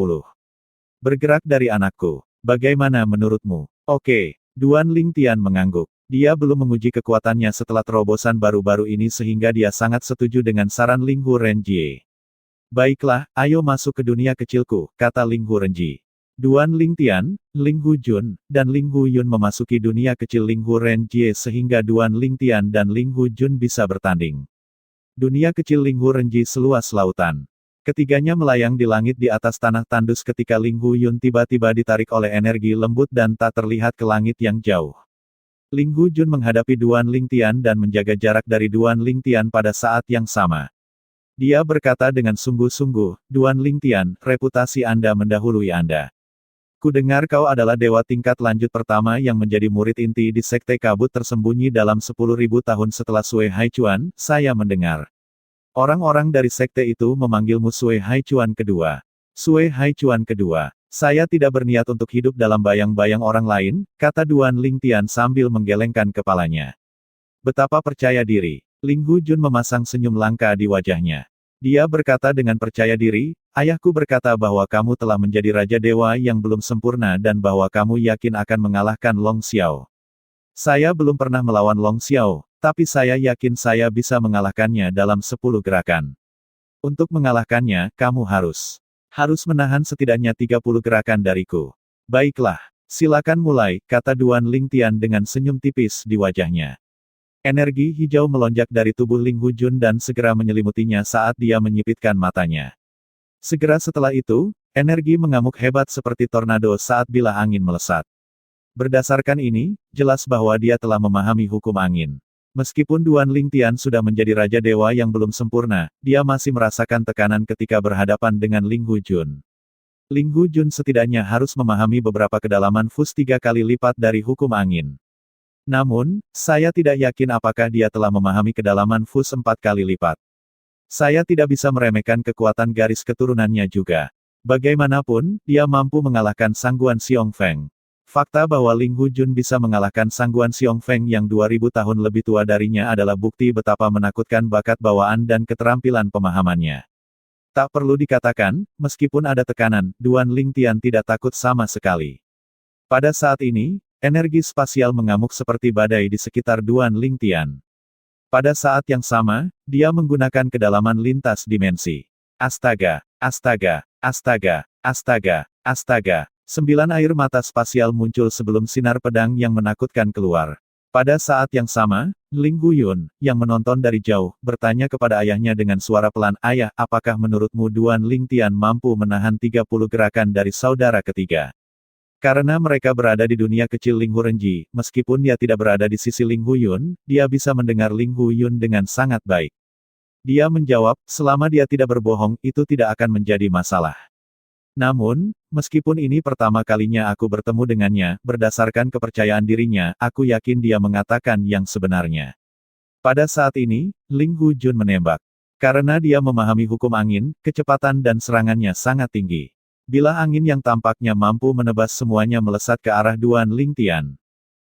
Bergerak dari anakku. Bagaimana menurutmu? Oke, Duan Lingtian mengangguk. Dia belum menguji kekuatannya setelah terobosan baru-baru ini sehingga dia sangat setuju dengan saran Ling Hu Renjie. Baiklah, ayo masuk ke dunia kecilku, kata Ling Hu Renjie. Duan Lingtian, Ling Hu Jun, dan Ling Hu Yun memasuki dunia kecil Ling Hu Renjie sehingga Duan Lingtian dan Ling Hu Jun bisa bertanding. Dunia kecil Ling Hu Renjie seluas lautan. Ketiganya melayang di langit di atas tanah tandus ketika Ling Hu Yun tiba-tiba ditarik oleh energi lembut dan tak terlihat ke langit yang jauh. Ling Hu Jun menghadapi Duan Lingtian dan menjaga jarak dari Duan Lingtian pada saat yang sama. Dia berkata dengan sungguh-sungguh, Duan Lingtian, reputasi Anda mendahului Anda. Kudengar kau adalah dewa tingkat lanjut pertama yang menjadi murid inti di Sekte Kabut tersembunyi dalam 10.000 tahun setelah Sui Haichuan, saya mendengar. Orang-orang dari sekte itu memanggilmu Sui Haichuan kedua. Sui Haichuan kedua. Saya tidak berniat untuk hidup dalam bayang-bayang orang lain, kata Duan Lingtian sambil menggelengkan kepalanya. Betapa percaya diri. Ling Hu Jun memasang senyum langka di wajahnya. Dia berkata dengan percaya diri, ayahku berkata bahwa kamu telah menjadi Raja Dewa yang belum sempurna dan bahwa kamu yakin akan mengalahkan Long Xiao. Saya belum pernah melawan Long Xiao, tapi saya yakin saya bisa mengalahkannya dalam 10 gerakan. Untuk mengalahkannya, kamu harus menahan setidaknya 30 gerakan dariku. Baiklah, silakan mulai, kata Duan Lingtian dengan senyum tipis di wajahnya. Energi hijau melonjak dari tubuh Ling Hu Jun dan segera menyelimutinya saat dia menyipitkan matanya. Segera setelah itu, energi mengamuk hebat seperti tornado saat bilah angin melesat. Berdasarkan ini, jelas bahwa dia telah memahami hukum angin. Meskipun Duan Lingtian sudah menjadi Raja Dewa yang belum sempurna, dia masih merasakan tekanan ketika berhadapan dengan Ling Hu Jun. Ling Hu Jun setidaknya harus memahami beberapa kedalaman fus 3 kali lipat dari hukum angin. Namun, saya tidak yakin apakah dia telah memahami kedalaman fus 4 kali lipat. Saya tidak bisa meremehkan kekuatan garis keturunannya juga. Bagaimanapun, dia mampu mengalahkan Sangguan Xiongfeng. Fakta bahwa Ling Hu Jun bisa mengalahkan Sangguan Xiongfeng yang 2000 tahun lebih tua darinya adalah bukti betapa menakutkan bakat bawaan dan keterampilan pemahamannya. Tak perlu dikatakan, meskipun ada tekanan, Duan Lingtian tidak takut sama sekali. Pada saat ini, energi spasial mengamuk seperti badai di sekitar Duan Lingtian. Pada saat yang sama, dia menggunakan kedalaman lintas dimensi. Astaga, astaga, astaga, astaga, astaga. 9 air mata spasial muncul sebelum sinar pedang yang menakutkan keluar. Pada saat yang sama, Ling Hu Yun, yang menonton dari jauh, bertanya kepada ayahnya dengan suara pelan, "Ayah, apakah menurutmu Duan Lingtian mampu menahan 30 gerakan dari saudara ketiga?" Karena mereka berada di dunia kecil Ling Hu Renjie, meskipun dia tidak berada di sisi Ling Hu Yun, dia bisa mendengar Ling Hu Yun dengan sangat baik. Dia menjawab, selama dia tidak berbohong, itu tidak akan menjadi masalah. Namun, meskipun ini pertama kalinya aku bertemu dengannya, berdasarkan kepercayaan dirinya, aku yakin dia mengatakan yang sebenarnya. Pada saat ini, Ling Hu Jun menembak. Karena dia memahami hukum angin, kecepatan dan serangannya sangat tinggi. Bilah angin yang tampaknya mampu menebas semuanya melesat ke arah Duan Lingtian.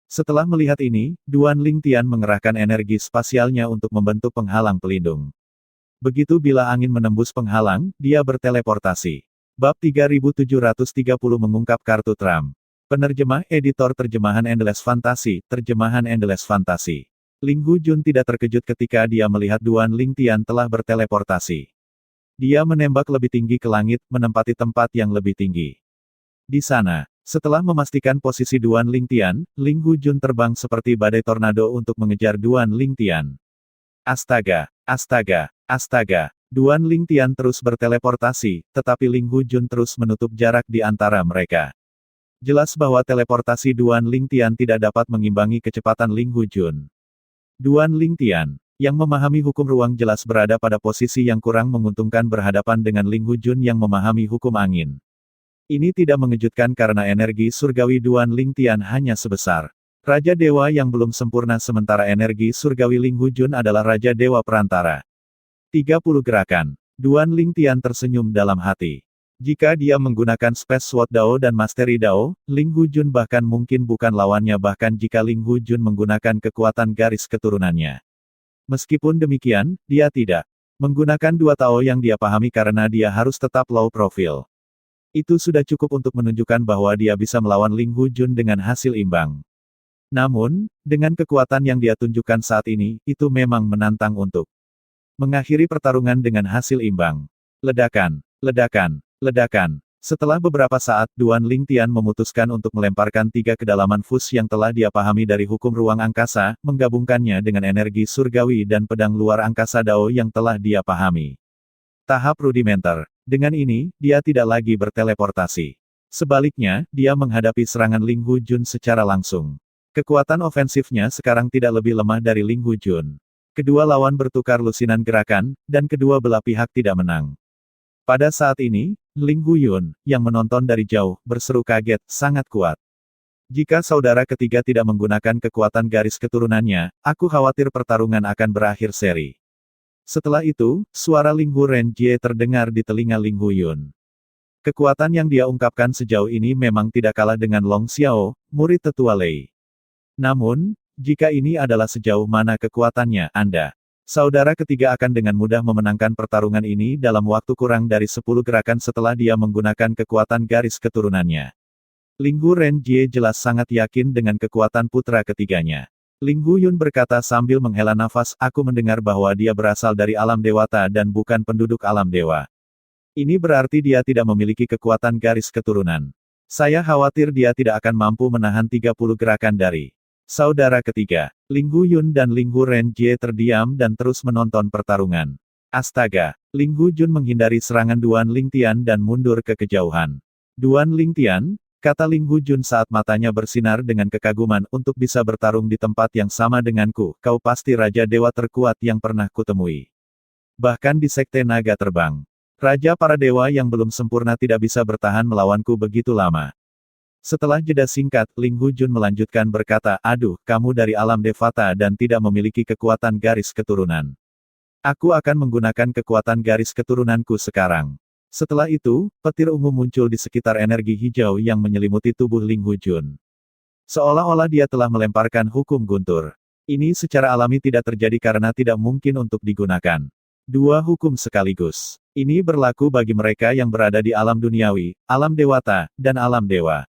Setelah melihat ini, Duan Lingtian mengerahkan energi spasialnya untuk membentuk penghalang pelindung. Begitu bilah angin menembus penghalang, dia berteleportasi. Bab 3730 mengungkap kartu Trump. Penerjemah editor terjemahan Endless Fantasy, terjemahan Endless Fantasy. Ling Hu Jun tidak terkejut ketika dia melihat Duan Lingtian telah berteleportasi. Dia menembak lebih tinggi ke langit, menempati tempat yang lebih tinggi. Di sana, setelah memastikan posisi Duan Lingtian, Ling Hu Jun terbang seperti badai tornado untuk mengejar Duan Lingtian. Astaga, astaga, astaga. Duan Lingtian terus berteleportasi, tetapi Ling Hujun terus menutup jarak di antara mereka. Jelas bahwa teleportasi Duan Lingtian tidak dapat mengimbangi kecepatan Ling Hujun. Duan Lingtian, yang memahami hukum ruang jelas berada pada posisi yang kurang menguntungkan berhadapan dengan Ling Hujun yang memahami hukum angin. Ini tidak mengejutkan karena energi surgawi Duan Lingtian hanya sebesar Raja Dewa yang belum sempurna sementara energi surgawi Ling Hujun adalah Raja Dewa Perantara. 30 gerakan. Duan Lingtian tersenyum dalam hati. Jika dia menggunakan Space Sword Dao dan Mastery Dao, Ling Hujun bahkan mungkin bukan lawannya bahkan jika Ling Hujun menggunakan kekuatan garis keturunannya. Meskipun demikian, dia tidak menggunakan dua Tao yang dia pahami karena dia harus tetap low profile. Itu sudah cukup untuk menunjukkan bahwa dia bisa melawan Ling Hujun dengan hasil imbang. Namun, dengan kekuatan yang dia tunjukkan saat ini, itu memang menantang untuk mengakhiri pertarungan dengan hasil imbang. Ledakan, ledakan, ledakan. Setelah beberapa saat, Duan Lingtian memutuskan untuk melemparkan 3 kedalaman fus yang telah dia pahami dari hukum ruang angkasa, menggabungkannya dengan energi surgawi dan pedang luar angkasa Dao yang telah dia pahami. Tahap rudimenter. Dengan ini, dia tidak lagi berteleportasi. Sebaliknya, dia menghadapi serangan Ling Hujun secara langsung. Kekuatan ofensifnya sekarang tidak lebih lemah dari Ling Hujun. Kedua lawan bertukar lusinan gerakan, dan kedua belah pihak tidak menang. Pada saat ini, Ling Hujun, yang menonton dari jauh, berseru kaget, sangat kuat. Jika saudara ketiga tidak menggunakan kekuatan garis keturunannya, aku khawatir pertarungan akan berakhir seri. Setelah itu, suara Ling Hu Renjie terdengar di telinga Ling Hujun. Kekuatan yang dia ungkapkan sejauh ini memang tidak kalah dengan Long Xiao, murid tetua Lei. Namun, jika ini adalah sejauh mana kekuatannya, Anda, saudara ketiga akan dengan mudah memenangkan pertarungan ini dalam waktu kurang dari 10 gerakan setelah dia menggunakan kekuatan garis keturunannya. Ling Hu Renjie jelas sangat yakin dengan kekuatan putra ketiganya. Ling Hujun berkata sambil menghela nafas, aku mendengar bahwa dia berasal dari alam dewata dan bukan penduduk alam dewa. Ini berarti dia tidak memiliki kekuatan garis keturunan. Saya khawatir dia tidak akan mampu menahan 30 gerakan dari saudara ketiga. Ling Hujun dan Ling Hu Renjie terdiam dan terus menonton pertarungan. Astaga! Ling Hujun menghindari serangan Duan Lingtian dan mundur ke kejauhan. Duan Lingtian, kata Ling Hujun saat matanya bersinar dengan kekaguman, untuk bisa bertarung di tempat yang sama denganku, kau pasti Raja Dewa terkuat yang pernah kutemui. Bahkan di Sekte Naga Terbang. Raja para dewa yang belum sempurna tidak bisa bertahan melawanku begitu lama. Setelah jeda singkat, Ling Hujun melanjutkan berkata, aduh, kamu dari alam Devata dan tidak memiliki kekuatan garis keturunan. Aku akan menggunakan kekuatan garis keturunanku sekarang. Setelah itu, petir ungu muncul di sekitar energi hijau yang menyelimuti tubuh Ling Hujun. Seolah-olah dia telah melemparkan hukum guntur. Ini secara alami tidak terjadi karena tidak mungkin untuk digunakan. Dua hukum sekaligus. Ini berlaku bagi mereka yang berada di alam duniawi, alam dewata, dan alam dewa.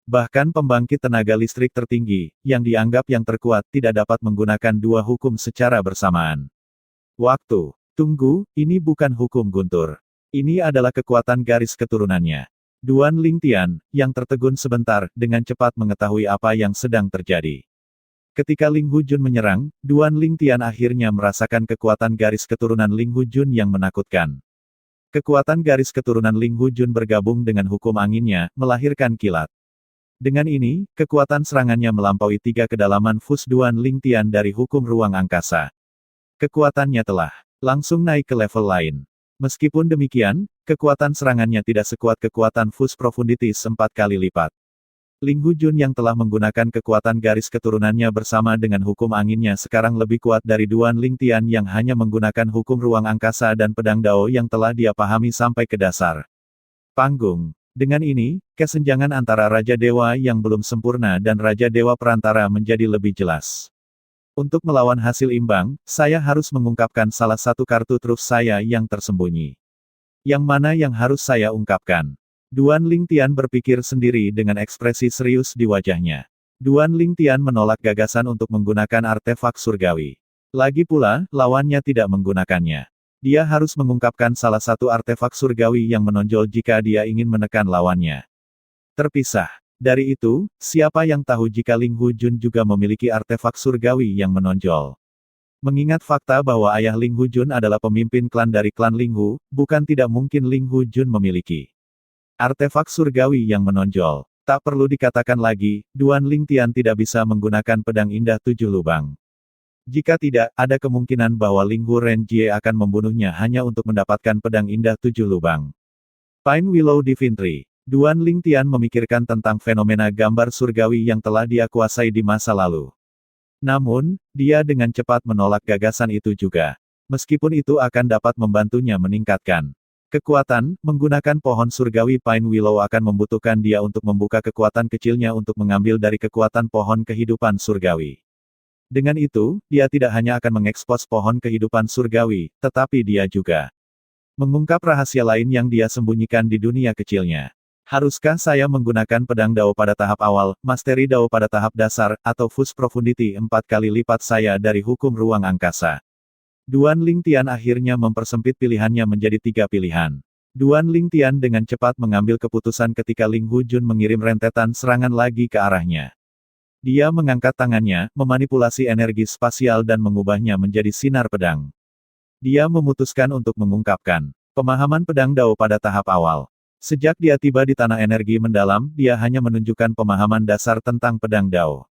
Bahkan pembangkit tenaga listrik tertinggi, yang dianggap yang terkuat, tidak dapat menggunakan dua hukum secara bersamaan. Waktu. Tunggu, ini bukan hukum guntur. Ini adalah kekuatan garis keturunannya. Duan Lingtian, yang tertegun sebentar, dengan cepat mengetahui apa yang sedang terjadi. Ketika Ling Hujun menyerang, Duan Lingtian akhirnya merasakan kekuatan garis keturunan Ling Hujun yang menakutkan. Kekuatan garis keturunan Ling Hujun bergabung dengan hukum anginnya, melahirkan kilat. Dengan ini, kekuatan serangannya melampaui 3 kedalaman fus Duan Lingtian dari hukum ruang angkasa. Kekuatannya telah langsung naik ke level lain. Meskipun demikian, kekuatan serangannya tidak sekuat kekuatan fus profundities 4 kali lipat. Ling Hujun yang telah menggunakan kekuatan garis keturunannya bersama dengan hukum anginnya sekarang lebih kuat dari Duan Lingtian yang hanya menggunakan hukum ruang angkasa dan pedang Dao yang telah dia pahami sampai ke dasar. Panggung. Dengan ini, kesenjangan antara Raja Dewa yang belum sempurna dan Raja Dewa Perantara menjadi lebih jelas. Untuk melawan hasil imbang, saya harus mengungkapkan salah satu kartu truf saya yang tersembunyi. Yang mana yang harus saya ungkapkan? Duan Lingtian berpikir sendiri dengan ekspresi serius di wajahnya. Duan Lingtian menolak gagasan untuk menggunakan artefak surgawi. Lagi pula, lawannya tidak menggunakannya. Dia harus mengungkapkan salah satu artefak surgawi yang menonjol jika dia ingin menekan lawannya. Terpisah. Dari itu, siapa yang tahu jika Ling Hujun juga memiliki artefak surgawi yang menonjol. Mengingat fakta bahwa ayah Ling Hujun adalah pemimpin klan dari klan Ling Hu, bukan tidak mungkin Ling Hujun memiliki artefak surgawi yang menonjol. Tak perlu dikatakan lagi, Duan Ling Tian tidak bisa menggunakan pedang indah 7 lubang. Jika tidak, ada kemungkinan bahwa Ling Hu Renjie akan membunuhnya hanya untuk mendapatkan pedang indah 7 lubang. Pine Willow Divinity. Duan Ling Tian memikirkan tentang fenomena gambar surgawi yang telah dia kuasai di masa lalu. Namun, dia dengan cepat menolak gagasan itu juga. Meskipun itu akan dapat membantunya meningkatkan kekuatan, menggunakan pohon surgawi Pine Willow akan membutuhkan dia untuk membuka kekuatan kecilnya untuk mengambil dari kekuatan pohon kehidupan surgawi. Dengan itu, dia tidak hanya akan mengekspos pohon kehidupan surgawi, tetapi dia juga mengungkap rahasia lain yang dia sembunyikan di dunia kecilnya. Haruskah saya menggunakan pedang Dao pada tahap awal, Mastery Dao pada tahap dasar, atau Fus Profundity 4 kali lipat saya dari hukum ruang angkasa? Duan Ling Tian akhirnya mempersempit pilihannya menjadi 3 pilihan. Duan Ling Tian dengan cepat mengambil keputusan ketika Ling Hujun mengirim rentetan serangan lagi ke arahnya. Dia mengangkat tangannya, memanipulasi energi spasial dan mengubahnya menjadi sinar pedang. Dia memutuskan untuk mengungkapkan pemahaman pedang Dao pada tahap awal. Sejak dia tiba di tanah energi mendalam, dia hanya menunjukkan pemahaman dasar tentang pedang Dao.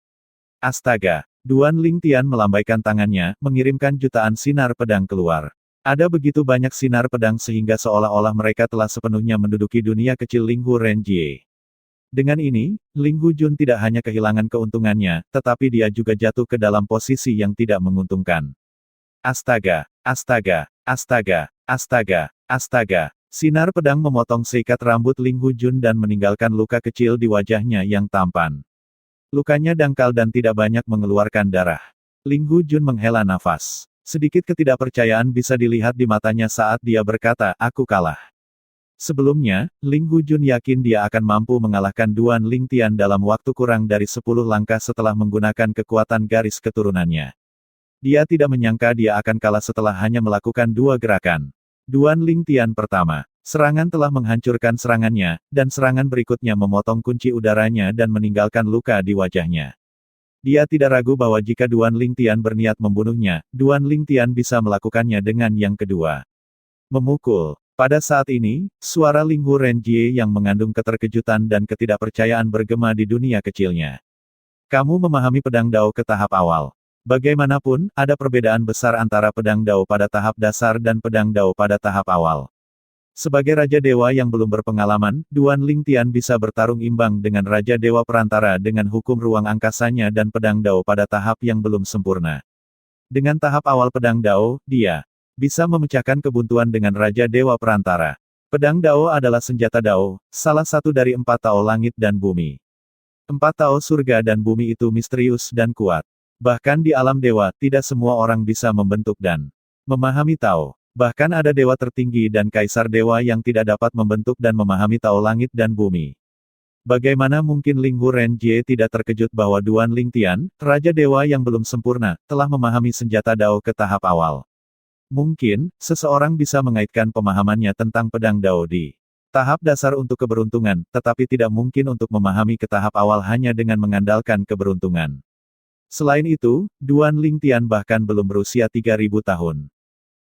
Astaga! Duan Ling Tian melambaikan tangannya, mengirimkan jutaan sinar pedang keluar. Ada begitu banyak sinar pedang sehingga seolah-olah mereka telah sepenuhnya menduduki dunia kecil Ling Hu Renjie. Dengan ini, Ling Hujun tidak hanya kehilangan keuntungannya, tetapi dia juga jatuh ke dalam posisi yang tidak menguntungkan. Astaga! Astaga! Astaga! Astaga! Astaga! Sinar pedang memotong seikat rambut Ling Hujun dan meninggalkan luka kecil di wajahnya yang tampan. Lukanya dangkal dan tidak banyak mengeluarkan darah. Ling Hujun menghela nafas. Sedikit ketidakpercayaan bisa dilihat di matanya saat dia berkata, "Aku kalah." Sebelumnya, Ling Hujun yakin dia akan mampu mengalahkan Duan Ling Tian dalam waktu kurang dari 10 langkah setelah menggunakan kekuatan garis keturunannya. Dia tidak menyangka dia akan kalah setelah hanya melakukan 2 gerakan. Duan Ling Tian pertama. Serangan telah menghancurkan serangannya, dan serangan berikutnya memotong kunci udaranya dan meninggalkan luka di wajahnya. Dia tidak ragu bahwa jika Duan Ling Tian berniat membunuhnya, Duan Ling Tian bisa melakukannya dengan yang kedua. Memukul. Pada saat ini, suara Ling Hu Renjie yang mengandung keterkejutan dan ketidakpercayaan bergema di dunia kecilnya. Kamu memahami pedang Dao ke tahap awal. Bagaimanapun, ada perbedaan besar antara pedang Dao pada tahap dasar dan pedang Dao pada tahap awal. Sebagai Raja Dewa yang belum berpengalaman, Duan Ling Tian bisa bertarung imbang dengan Raja Dewa Perantara dengan hukum ruang angkasanya dan pedang Dao pada tahap yang belum sempurna. Dengan tahap awal pedang Dao, dia bisa memecahkan kebuntuan dengan Raja Dewa Perantara. Pedang Dao adalah senjata Dao, salah satu dari 4 Tao langit dan bumi. 4 Tao surga dan bumi itu misterius dan kuat. Bahkan di alam dewa, tidak semua orang bisa membentuk dan memahami Tao. Bahkan ada dewa tertinggi dan kaisar dewa yang tidak dapat membentuk dan memahami Tao langit dan bumi. Bagaimana mungkin Ling Hu Renjie tidak terkejut bahwa Duan Ling Tian, Raja Dewa yang belum sempurna, telah memahami senjata Dao ke tahap awal. Mungkin, seseorang bisa mengaitkan pemahamannya tentang pedang Dao di tahap dasar untuk keberuntungan, tetapi tidak mungkin untuk memahami ke tahap awal hanya dengan mengandalkan keberuntungan. Selain itu, Duan Ling Tian bahkan belum berusia 3000 tahun.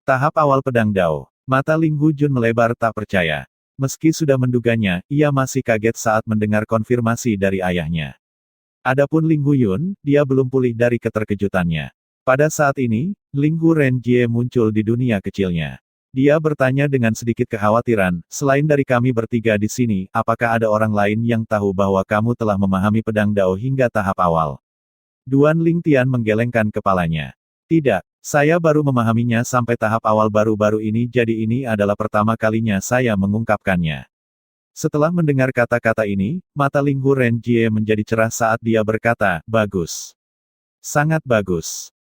Tahap awal pedang Dao. Mata Ling Hujun melebar tak percaya. Meski sudah menduganya, ia masih kaget saat mendengar konfirmasi dari ayahnya. Adapun Ling Huyun, dia belum pulih dari keterkejutannya. Pada saat ini, Ling Hu Renjie muncul di dunia kecilnya. Dia bertanya dengan sedikit kekhawatiran, selain dari kami bertiga di sini, apakah ada orang lain yang tahu bahwa kamu telah memahami pedang Dao hingga tahap awal? Duan Ling Tian menggelengkan kepalanya. Tidak. Saya baru memahaminya sampai tahap awal baru-baru ini, jadi ini adalah pertama kalinya saya mengungkapkannya. Setelah mendengar kata-kata ini, mata Ling Hu Renjie menjadi cerah saat dia berkata, "Bagus. Sangat bagus."